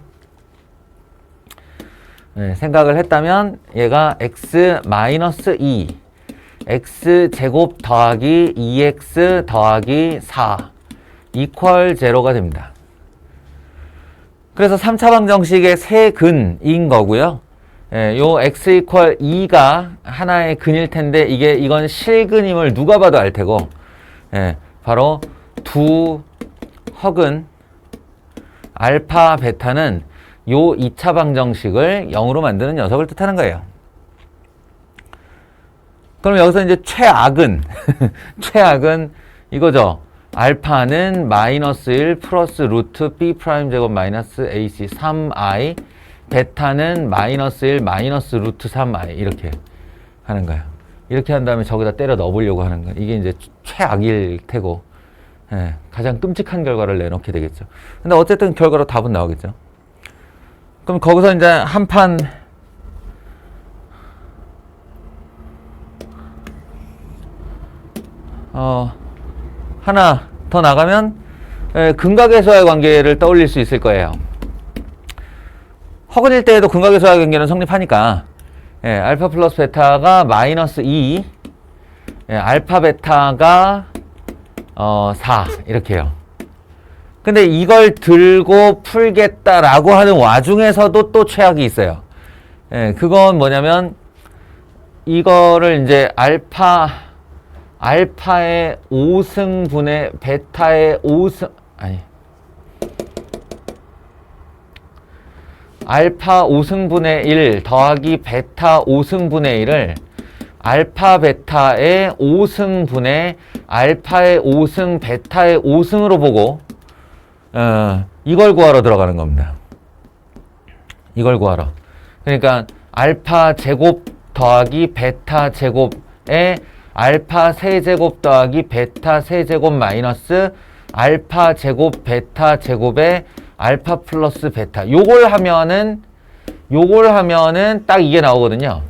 생각을 했다면 얘가 x 마이너스 2 x제곱 더하기 2x 더하기 4 이퀄 제로가 됩니다. 그래서 3차 방정식의 세 근인 거고요. 요 x 이퀄 2가 하나의 근일 텐데 이건 실근임을 누가 봐도 알 테고, 바로 두 허근 알파 베타는 요 2차 방정식을 0으로 만드는 녀석을 뜻하는 거예요. 그럼 여기서 이제 최악은 최악은 이거죠. 알파는 마이너스 1 플러스 루트 b 프라임 제곱 마이너스 ac 3i, 베타는 마이너스 1 마이너스 루트 3i 이렇게 하는 거예요. 이렇게 한 다음에 저기다 때려 넣어보려고 하는 거예요. 이게 이제 최악일 테고, 가장 끔찍한 결과를 내놓게 되겠죠. 근데 어쨌든 결과로 답은 나오겠죠. 그럼 거기서 이제 한 판 하나 더 나가면 근각에서의 관계를 떠올릴 수 있을 거예요. 허근일 때에도 근각에서의 관계는 성립하니까 알파 플러스 베타가 마이너스 2, 알파 베타가 4 이렇게 해요. 근데 이걸 들고 풀겠다라고 하는 와중에서도 또 최악이 있어요. 그건 뭐냐면 이거를 이제 알파의 5승분의 베타의 5승, 알파 5승분의 1 더하기 베타 5승분의 1을 알파 베타의 5승분의 알파의 5승 베타의 5승으로 보고 이걸 구하러 들어가는 겁니다. 이걸 구하러. 그러니까 알파 제곱 더하기 베타 제곱에 알파 세제곱 더하기 베타 세제곱 마이너스 알파 제곱 베타 제곱에 알파 플러스 베타. 요걸 하면은 딱 이게 나오거든요.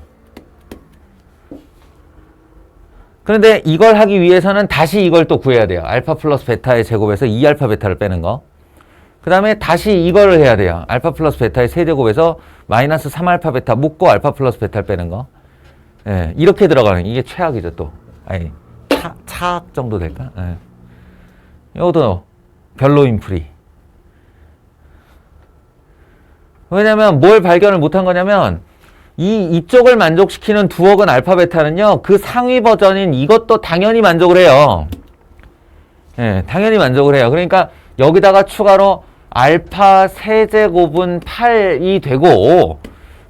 그런데 이걸 하기 위해서는 다시 이걸 또 구해야 돼요. 알파 플러스 베타의 제곱에서 2알파 베타를 빼는 거. 그 다음에 다시 이거를 해야 돼요. 알파 플러스 베타의 세제곱에서 마이너스 3알파 베타 묶고 알파 플러스 베타를 빼는 거. 이렇게 들어가는 이게 최악이죠 또. 차악 정도 될까? 이것도 별로인 풀이. 왜냐면 뭘 발견을 못한 거냐면 이쪽을 만족시키는 두억은 알파 베타는요, 그 상위 버전인 이것도 당연히 만족을 해요. 예, 당연히 만족을 해요. 그러니까 여기다가 추가로 알파 세제곱은 8이 되고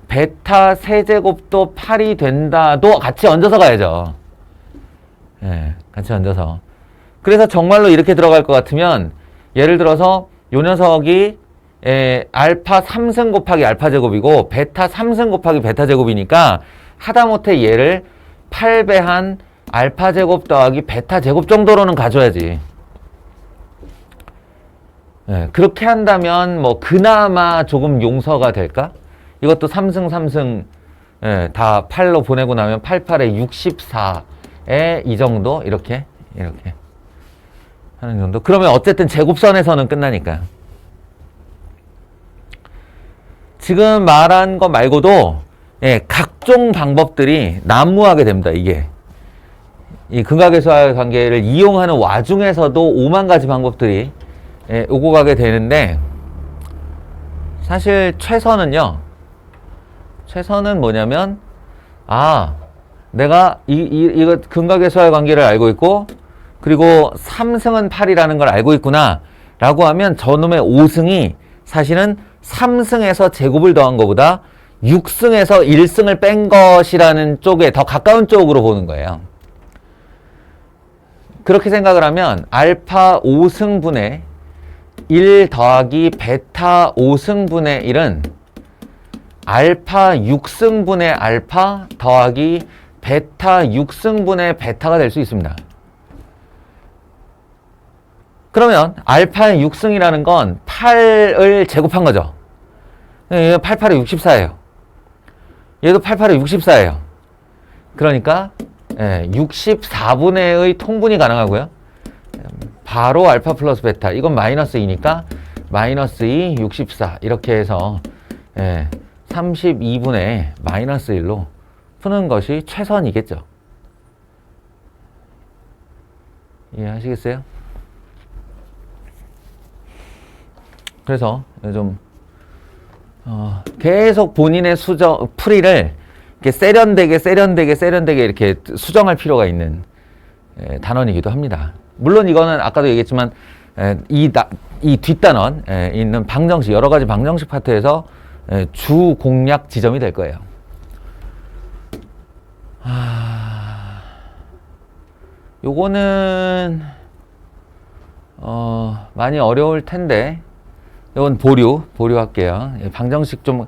베타 세제곱도 8이 된다도 같이 얹어서 가야죠. 예, 같이 얹어서. 그래서 정말로 이렇게 들어갈 것 같으면 예를 들어서 요 녀석이 알파 3승 곱하기 알파 제곱이고 베타 3승 곱하기 베타 제곱이니까 하다못해 얘를 8배한 알파 제곱 더하기 베타 제곱 정도로는 가져야지. 그렇게 한다면 뭐 그나마 조금 용서가 될까? 이것도 3승 3승 다 8로 보내고 나면 8, 8에 64에 이 정도 이렇게 하는 정도. 그러면 어쨌든 제곱선에서는 끝나니까. 지금 말한 거 말고도 각종 방법들이 난무하게 됩니다. 이게 이 근각의수와의 관계를 이용하는 와중에서도 5만 가지 방법들이 오고 가게 되는데, 사실 최선은 뭐냐면 내가 이거 근각의수와의 관계를 알고 있고 그리고 3승은 8이라는 걸 알고 있구나 라고 하면 저놈의 5승이 사실은 3승에서 제곱을 더한 것보다 6승에서 1승을 뺀 것이라는 쪽에 더 가까운 쪽으로 보는 거예요. 그렇게 생각을 하면 알파 5승분의 1 더하기 베타 5승분의 1은 알파 6승분의 알파 더하기 베타 6승분의 베타가 될 수 있습니다. 그러면 알파의 6승이라는 건 8을 제곱한 거죠. 얘가 8, 8에 64예요. 얘도 8, 8에 64예요. 그러니까 64분의의 통분이 가능하고요. 바로 알파 플러스 베타. 이건 마이너스 2니까 마이너스 2, 64 이렇게 해서 32분의 마이너스 1로 푸는 것이 최선이겠죠. 이해하시겠어요? 그래서 좀 계속 본인의 풀이를 이렇게 세련되게 이렇게 수정할 필요가 있는 단원이기도 합니다. 물론 이거는 아까도 얘기했지만 이 뒷단원 있는 방정식, 여러 가지 방정식 파트에서 주 공략 지점이 될 거예요. 요거는 많이 어려울 텐데 이건 보류할게요. 방정식 좀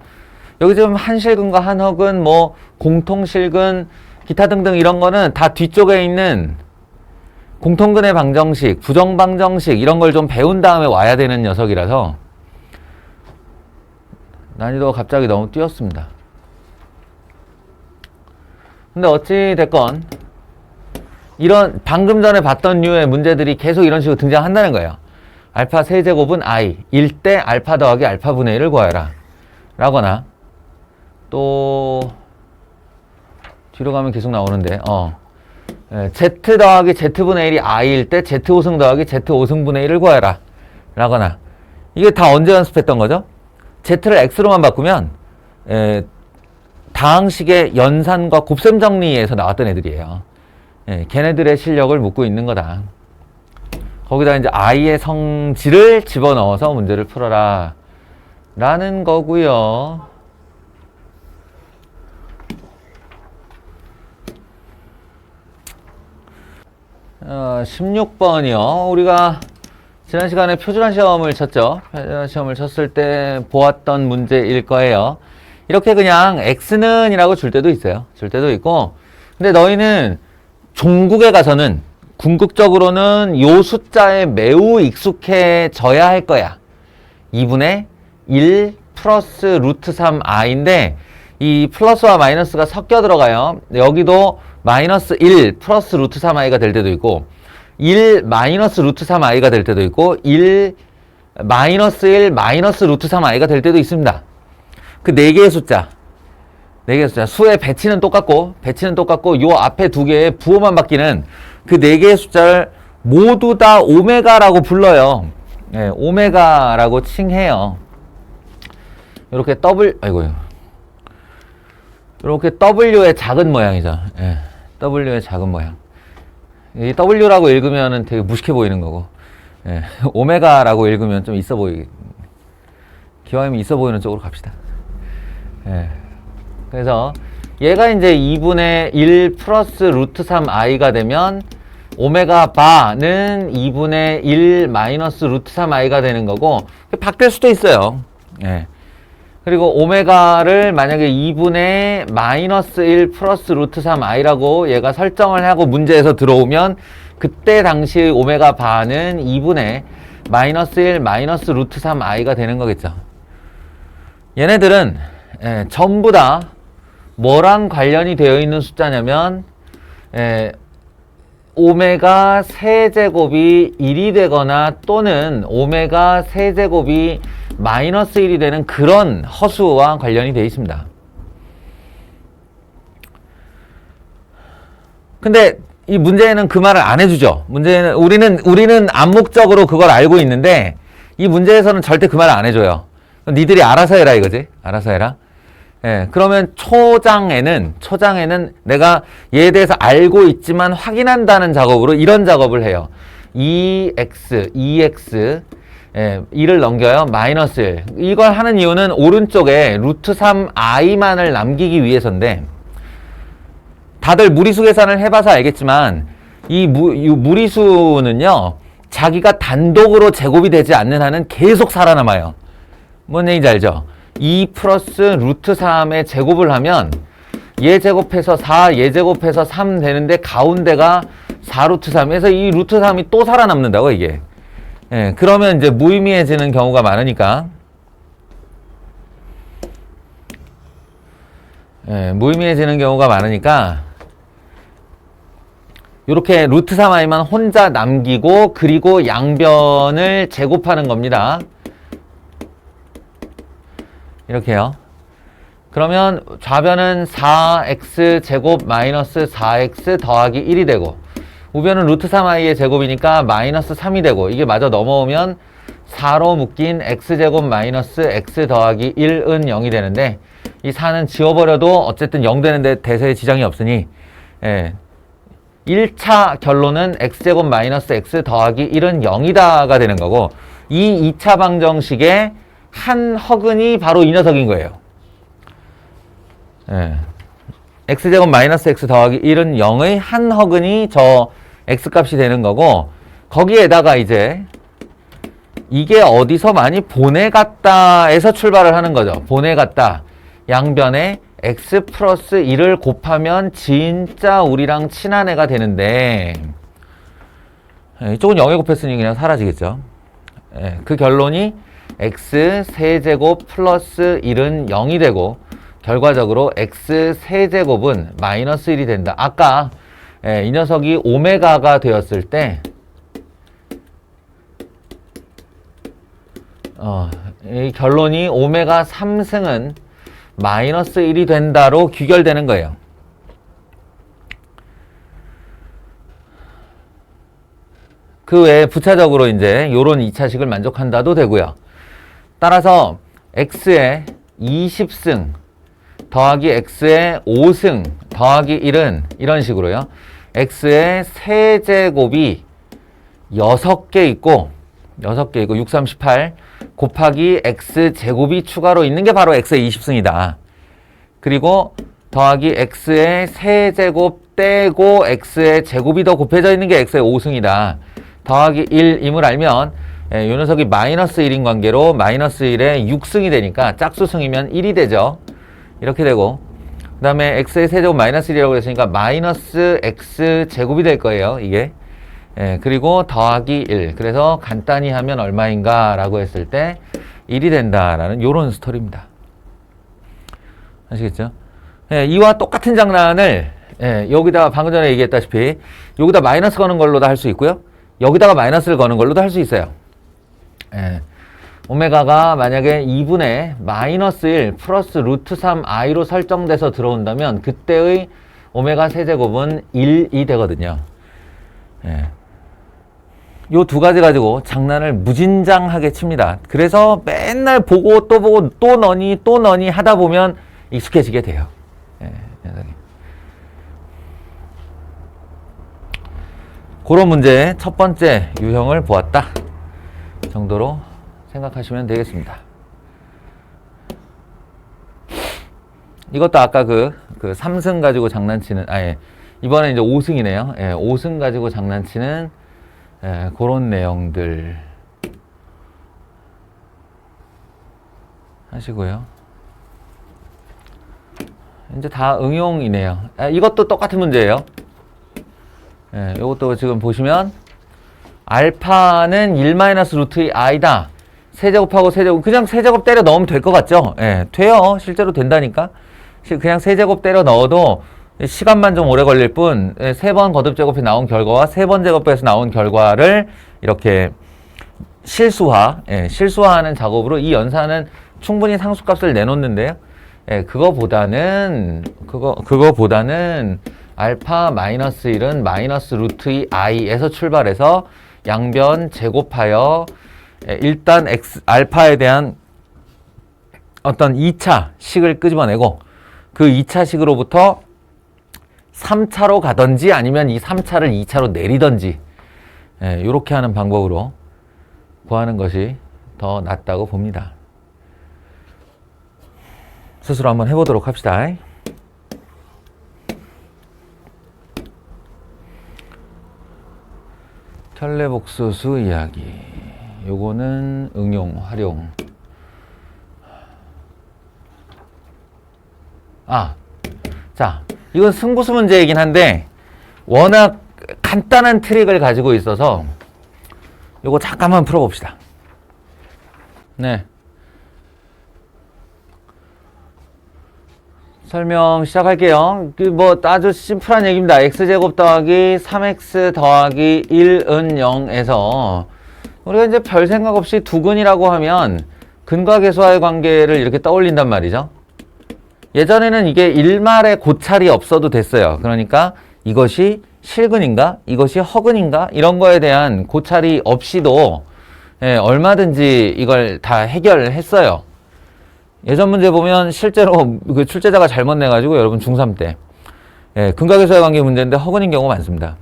여기 지금 한실근과 한허근, 뭐 공통실근, 기타 등등 이런 거는 다 뒤쪽에 있는 공통근의 방정식, 부정방정식 이런 걸 좀 배운 다음에 와야 되는 녀석이라서 난이도가 갑자기 너무 뛰었습니다. 근데 어찌 됐건 이런 방금 전에 봤던 류의 문제들이 계속 이런 식으로 등장한다는 거예요. 알파 세제곱은 i 1대 알파 더하기 알파분의 1을 구하여라 라거나, 또 뒤로 가면 계속 나오는데 z 더하기 z분의 1이 i일 때 z5승 더하기 z5승분의 1을 구하여라 라거나, 이게 다 언제 연습했던 거죠? z를 x로만 바꾸면 다항식의 연산과 곱셈 정리에서 나왔던 애들이에요. 걔네들의 실력을 묻고 있는 거다. 거기다 이제 i의 성질을 집어넣어서 문제를 풀어라 라는 거고요. 어, 16번이요. 우리가 지난 시간에 표준화 시험을 쳤죠. 표준화 시험을 쳤을 때 보았던 문제일 거예요. 이렇게 그냥 x는 이라고 줄 때도 있어요. 줄 때도 있고, 근데 너희는 종국에 가서는 궁극적으로는 요 숫자에 매우 익숙해져야 할 거야. 2분의 1 플러스 루트 3i인데 이 플러스와 마이너스가 섞여 들어가요. 여기도 마이너스 1 플러스 루트 3i가 될 때도 있고 1 마이너스 루트 3i가 될 때도 있고 1 마이너스 1 마이너스 루트 3i가 될 때도 있습니다. 그 4개의 숫자. 4개의 숫자. 수의 배치는 똑같고 요 앞에 2개의 부호만 바뀌는 그 4개의 숫자를 모두 다 오메가라고 불러요. 예, 오메가라고 칭해요. 이렇게 이렇게 W의 작은 모양이죠. 예, W의 작은 모양. 이 W라고 읽으면 되게 무식해 보이는 거고, 예, 오메가라고 읽으면 좀 기왕이면 있어 보이는 쪽으로 갑시다. 예, 그래서 얘가 이제 2분의 1 플러스 루트 3i가 되면 오메가 바는 2분의 1 마이너스 루트 3i가 되는 거고, 바뀔 수도 있어요. 예. 그리고 오메가를 만약에 2분의 마이너스 1 플러스 루트 3i라고 얘가 설정을 하고 문제에서 들어오면 그때 당시 오메가 바는 2분의 마이너스 1 마이너스 루트 3i가 되는 거겠죠. 얘네들은 전부 다 뭐랑 관련이 되어 있는 숫자냐면 오메가 세제곱이 1이 되거나 또는 오메가 세제곱이 마이너스 1이 되는 그런 허수와 관련이 되어 있습니다. 근데 이 문제에는 그 말을 안 해주죠. 문제는 우리는 암묵적으로 그걸 알고 있는데 이 문제에서는 절대 그 말을 안 해줘요. 니들이 알아서 해라 이거지. 알아서 해라. 예, 그러면 초장에는 내가 얘에 대해서 알고 있지만 확인한다는 작업으로 이런 작업을 해요. 2x, 예, 2를 넘겨요. 마이너스 1. 이걸 하는 이유는 오른쪽에 루트 3i만을 남기기 위해서인데, 다들 무리수 계산을 해봐서 알겠지만 이 무리수는요 자기가 단독으로 제곱이 되지 않는 한은 계속 살아남아요. 뭔 얘기인지 알죠? 2 플러스 루트 3의 제곱을 하면 얘 제곱해서 4, 얘 제곱해서 3 되는데 가운데가 4 루트 3에서 이 루트 3이 또 살아남는다고 이게. 예, 그러면 이제 무의미해지는 경우가 많으니까. 무의미해지는 경우가 많으니까 이렇게 루트 3i만 혼자 남기고 그리고 양변을 제곱하는 겁니다. 이렇게요. 그러면 좌변은 4x 제곱 마이너스 4x 더하기 1이 되고 우변은 루트 3i의 제곱이니까 마이너스 3이 되고 이게 마저 넘어오면 4로 묶인 x제곱 마이너스 x 더하기 1은 0이 되는데 이 4는 지워버려도 어쨌든 0 되는데 대세에 지장이 없으니 1차 결론은 x제곱 마이너스 x 더하기 1은 0이다가 되는 거고 이 2차 방정식의 한 허근이 바로 이 녀석인 거예요. x제곱 마이너스 x 더하기 1은 0의 한 허근이 저 x값이 되는 거고 거기에다가 이제 이게 어디서 많이 보내갔다에서 출발을 하는 거죠. 보내갔다. 양변에 x 플러스 1을 곱하면 진짜 우리랑 친한 애가 되는데 이쪽은 0에 곱했으니 그냥 사라지겠죠. 그 결론이 x 세제곱 플러스 1은 0이 되고 결과적으로 x 세제곱은 마이너스 1이 된다. 아까 이 녀석이 오메가가 되었을 때 이 결론이 오메가 3승은 마이너스 1이 된다로 귀결되는 거예요. 그 외에 부차적으로 이제 요런 2차식을 만족한다도 되고요. 따라서 x의 20승 더하기 x의 5승 더하기 1은 이런 식으로요. x의 세제곱이 6개 있고 6 38 곱하기 x제곱이 추가로 있는 게 바로 x의 20승이다. 그리고 더하기 x의 세제곱 떼고 x의 제곱이 더 곱해져 있는 게 x의 5승이다. 더하기 1임을 알면 이 녀석이 마이너스 1인 관계로 마이너스 1에 6승이 되니까 짝수승이면 1이 되죠. 이렇게 되고 그 다음에 x의 세제곱 마이너스 1이라고 했으니까 마이너스 x제곱이 될 거예요. 이게 그리고 더하기 1 그래서 간단히 하면 얼마인가 라고 했을 때 1이 된다라는 요런 스토리입니다. 아시겠죠? 이와 똑같은 장난을 여기다가 방금 전에 얘기했다시피 여기다 마이너스 거는 걸로도 할 수 있고요. 여기다가 마이너스를 거는 걸로도 할 수 있어요. 오메가가 만약에 2분의 마이너스 1 플러스 루트 3i로 설정돼서 들어온다면 그때의 오메가 세제곱은 1이 되거든요. 요 두 가지 가지고 장난을 무진장하게 칩니다. 그래서 맨날 보고 또 너니 하다 보면 익숙해지게 돼요. 예, 그런 문제 첫 번째 유형을 보았다 정도로 생각하시면 되겠습니다. 이것도 아까 그 3승 가지고 장난치는, 이번에 이제 5승이네요. 예, 5승 가지고 장난치는, 그런 내용들 하시고요. 이제 다 응용이네요. 이것도 똑같은 문제예요. 예, 이것도 지금 보시면, 알파는 1-루트 i다. 세제곱하고 세제곱, 그냥 세제곱 때려 넣으면 될 것 같죠? 예, 돼요. 실제로 된다니까. 그냥 세제곱 때려 넣어도 시간만 좀 오래 걸릴 뿐, 3번 거듭 제곱해 나온 결과와 3번 제곱해서 나온 결과를 이렇게 실수화하는 작업으로 이 연산은 충분히 상수값을 내놓는데요. 그거보다는 알파 마이너스 1은 마이너스 루트 2i에서 출발해서 양변 제곱하여 일단 알파에 대한 어떤 2차 식을 끄집어내고 그 2차 식으로부터 3차로 가든지 아니면 이 3차를 2차로 내리든지 이렇게 하는 방법으로 구하는 것이 더 낫다고 봅니다. 스스로 한번 해보도록 합시다. 켤레복소수 이야기. 요거는 응용, 활용. 자, 이건 승부수 문제이긴 한데 워낙 간단한 트릭을 가지고 있어서 요거 잠깐만 풀어봅시다. 네. 설명 시작할게요. 아주 심플한 얘기입니다. x제곱 더하기 3x 더하기 1은 0에서 우리가 이제 별 생각 없이 두근이라고 하면 근과 계수와의 관계를 이렇게 떠올린단 말이죠. 예전에는 이게 일말의 고찰이 없어도 됐어요. 그러니까 이것이 실근인가? 이것이 허근인가? 이런 거에 대한 고찰이 없이도 얼마든지 이걸 다 해결했어요. 예전 문제 보면 실제로 그 출제자가 잘못 내가지고 여러분 중3 때 근과 계수와의 관계 문제인데 허근인 경우가 많습니다.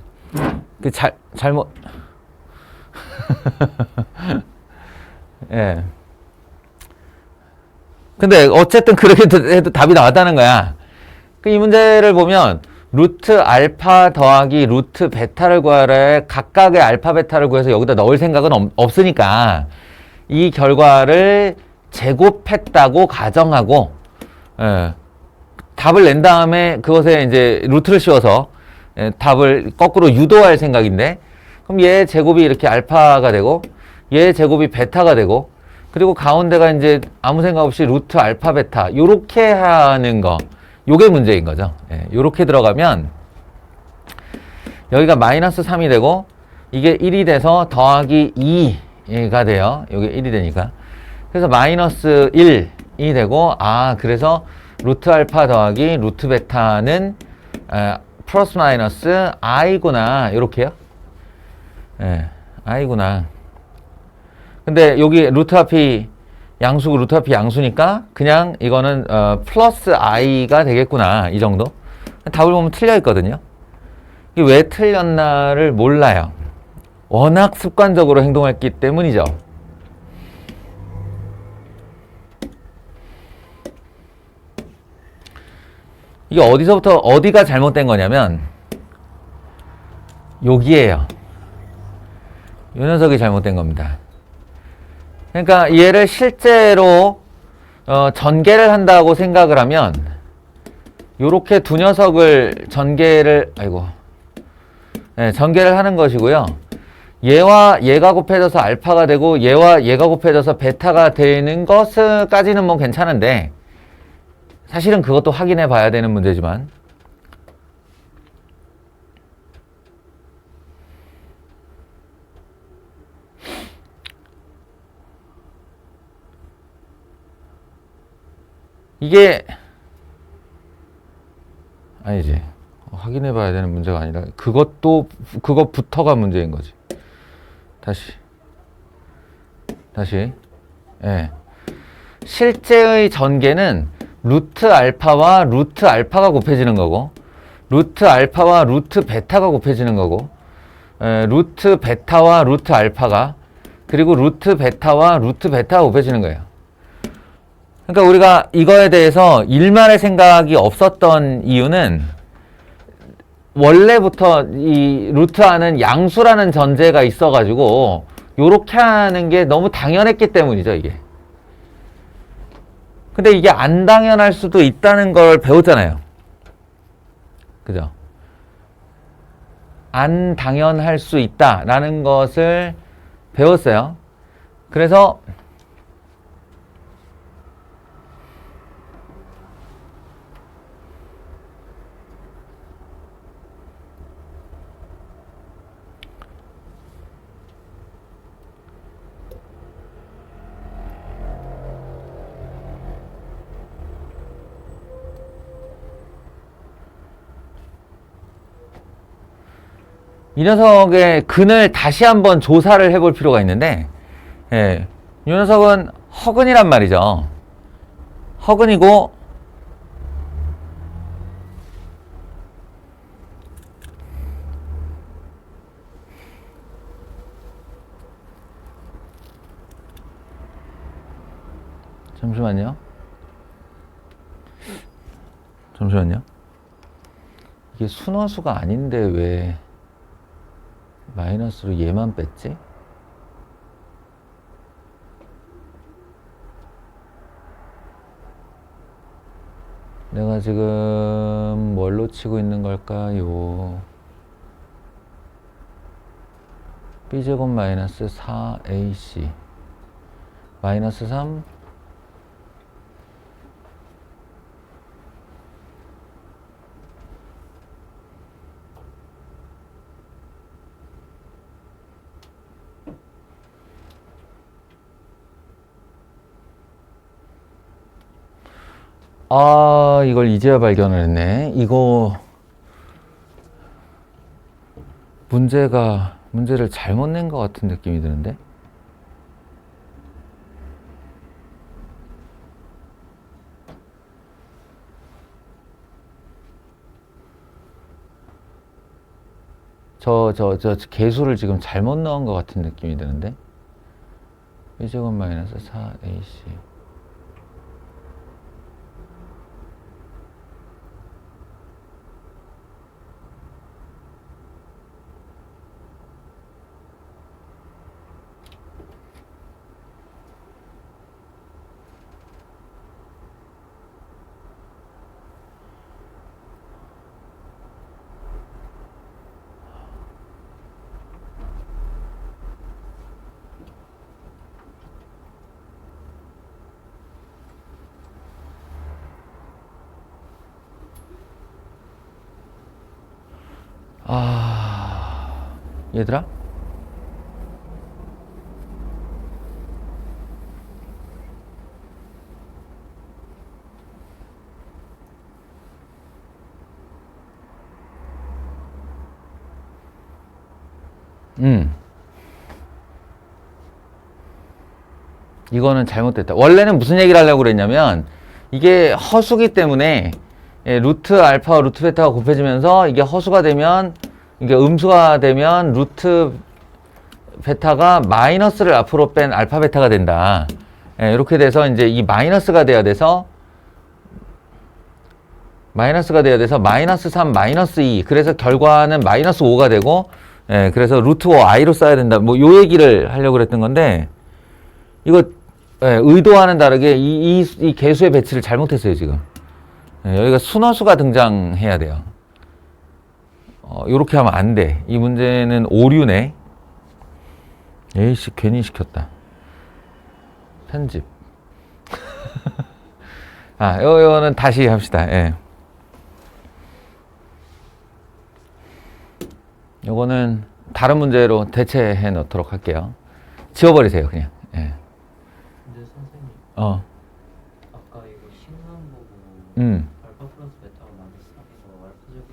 잘못 근데 어쨌든 그렇게 해도 답이 나왔다는 거야. 이 문제를 보면 루트 알파 더하기 루트 베타를 구하래 각각의 알파 베타를 구해서 여기다 넣을 생각은 없으니까 이 결과를 제곱했다고 가정하고 답을 낸 다음에 그것에 이제 루트를 씌워서 답을 거꾸로 유도할 생각인데, 그럼 얘 제곱이 이렇게 알파가 되고 얘 제곱이 베타가 되고 그리고 가운데가 이제 아무 생각 없이 루트 알파 베타 요렇게 하는 거, 요게 문제인 거죠. 요렇게 들어가면 여기가 마이너스 3이 되고 이게 1이 돼서 더하기 2가 돼요. 요게 1이 되니까. 그래서 마이너스 1이 되고, 그래서 루트 알파 더하기 루트 베타는 플러스 마이너스 i구나, 요렇게요. i구나. 근데 여기 루트 앞이 양수고 루트 앞이 양수니까 그냥 이거는 플러스 i가 되겠구나, 이 정도. 답을 보면 틀려 있거든요. 이게 왜 틀렸나를 몰라요. 워낙 습관적으로 행동했기 때문이죠. 이게 어디서부터 어디가 잘못된 거냐면 여기에요. 이 녀석이 잘못된 겁니다. 그러니까 얘를 실제로 전개를 한다고 생각을 하면 요렇게 두 녀석을 전개를 하는 것이고요. 얘와 얘가 곱해져서 알파가 되고 얘와 얘가 곱해져서 베타가 되는 것까지는 뭐 괜찮은데, 사실은 그것도 확인해 봐야 되는 문제지만 이게 아니지. 확인해 봐야 되는 문제가 아니라 그것부터가 문제인 거지. 다시. 예. 실제의 전개는 루트 알파와 루트 알파가 곱해지는 거고, 루트 알파와 루트 베타가 곱해지는 거고, 루트 베타와 루트 알파가, 그리고 루트 베타와 루트 베타가 곱해지는 거예요. 그러니까 우리가 이거에 대해서 일말의 생각이 없었던 이유는 원래부터 이 루트 안은 양수라는 전제가 있어가지고 요렇게 하는 게 너무 당연했기 때문이죠, 이게. 근데 이게 안 당연할 수도 있다는 걸 배웠잖아요. 그죠? 안 당연할 수 있다라는 것을 배웠어요. 그래서 이 녀석의 근을 다시 한번 조사를 해볼 필요가 있는데, 예, 이 녀석은 허근이란 말이죠. 허근이고, 잠시만요. 이게 순허수가 아닌데 왜 마이너스로 얘만 뺐지? 내가 지금 뭘로 치고 있는 걸까요? b제곱 마이너스 4ac 마이너스 3 이걸 이제야 발견을 했네. 이거 문제를 잘못 낸 것 같은 느낌이 드는데. 저 개수를 지금 잘못 넣은 것 같은 느낌이 드는데. b제곱 마이너스 4ac 얘들아? 이거는 잘못됐다. 원래는 무슨 얘기를 하려고 그랬냐면, 이게 허수기 때문에 루트 알파와 루트 베타가 곱해지면서 이게 허수가 되면, 이게 음수가 되면 루트 베타가 마이너스를 앞으로 뺀 알파 베타가 된다. 이렇게 돼서 이제 이 마이너스가 돼야 돼서 마이너스 3, 마이너스 2. 그래서 결과는 마이너스 5가 되고, 그래서 루트 5 i로 써야 된다. 뭐 요 얘기를 하려고 그랬던 건데, 이거 의도와는 다르게 이 개수의 배치를 잘못했어요, 지금. 여기가 순허수가 등장해야 돼요. 요렇게 하면 안 돼. 이 문제는 오류네. 에이씨, 괜히 시켰다. 편집. 요거는 다시 합시다. 예. 요거는 다른 문제로 대체해 놓도록 할게요. 지워버리세요, 그냥. 예. 근데 선생님, 아까 이거 식만 보고 알파 플러스 베타가 마이너스 3이고 알파제곱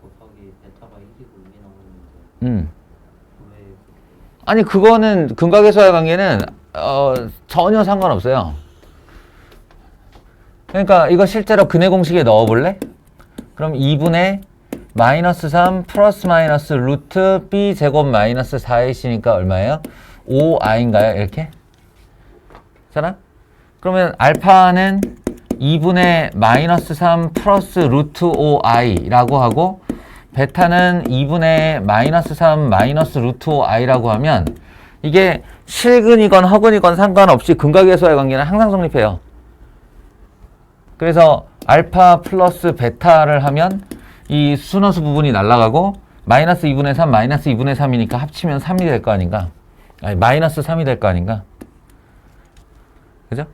곱하기 베타가 1이고 2 나오는데 왜 아니 그거는 근각에서의 관계는 전혀 상관없어요. 그러니까 이거 실제로 근의 공식에 넣어볼래? 그럼 2분의 마이너스 3 플러스 마이너스 루트 b 제곱 마이너스 4ac니까 얼마예요? 5i인가요? 이렇게? 잖아? 그러면 알파는 2분의 마이너스 3 플러스 루트 5i라고 하고 베타는 2분의 마이너스 3 마이너스 루트 5i라고 하면 이게 실근이건 허근이건 상관없이 근각에서의 관계는 항상 성립해요. 그래서 알파 플러스 베타를 하면 이 순허수 부분이 날아가고 마이너스 2분의 3 마이너스 2분의 3이니까 합치면 3이 될 거 아닌가? 아니 마이너스 3이 될 거 아닌가? 그죠?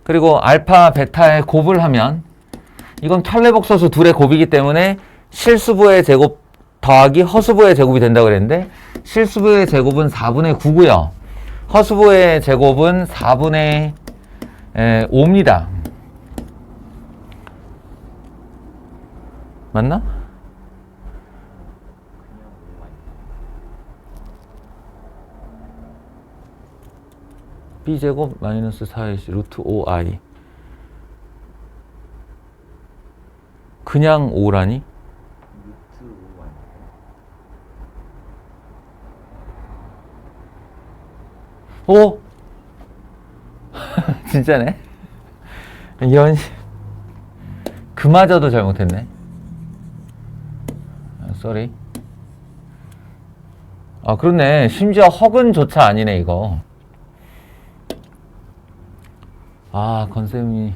그리고 알파 베타의 곱을 하면 이건 켤레복소수 둘의 곱이기 때문에 실수부의 제곱 더하기 허수부의 제곱이 된다고 그랬는데 실수부의 제곱은 4분의 9고요. 허수부의 제곱은 4분의 5입니다. 맞나? b제곱 마이너스 4ac 루트 5i 그냥 5라니? 오! 진짜네? 이런 그마저도 잘못했네. 쏘리. 아 그렇네. 심지어 허근조차 아니네 이거. 아 건쌤이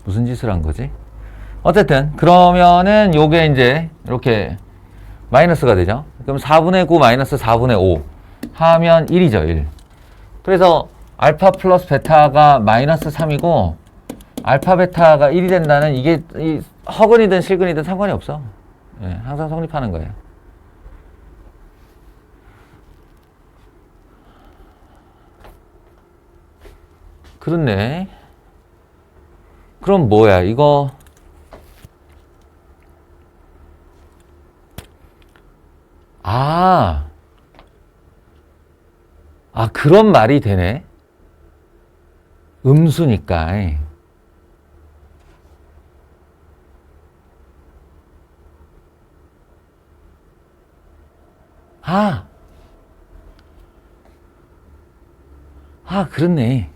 무슨 짓을 한 거지? 어쨌든 그러면은 요게 이제 이렇게 마이너스가 되죠. 그럼 4분의 9 마이너스 4분의 5 하면 1이죠 1. 그래서 알파 플러스 베타가 마이너스 3이고 알파 베타가 1이 된다는 이게 허근이든 실근이든 상관이 없어. 예, 항상 성립하는 거예요. 그렇네. 그럼 뭐야 이거 그런 말이 되네. 음수니까. 그렇네.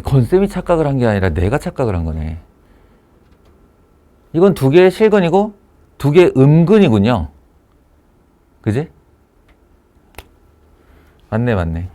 건쌤이 착각을 한 게 아니라 내가 착각을 한 거네. 이건 두 개의 실근이고 두 개의 음근이군요. 그지? 맞네.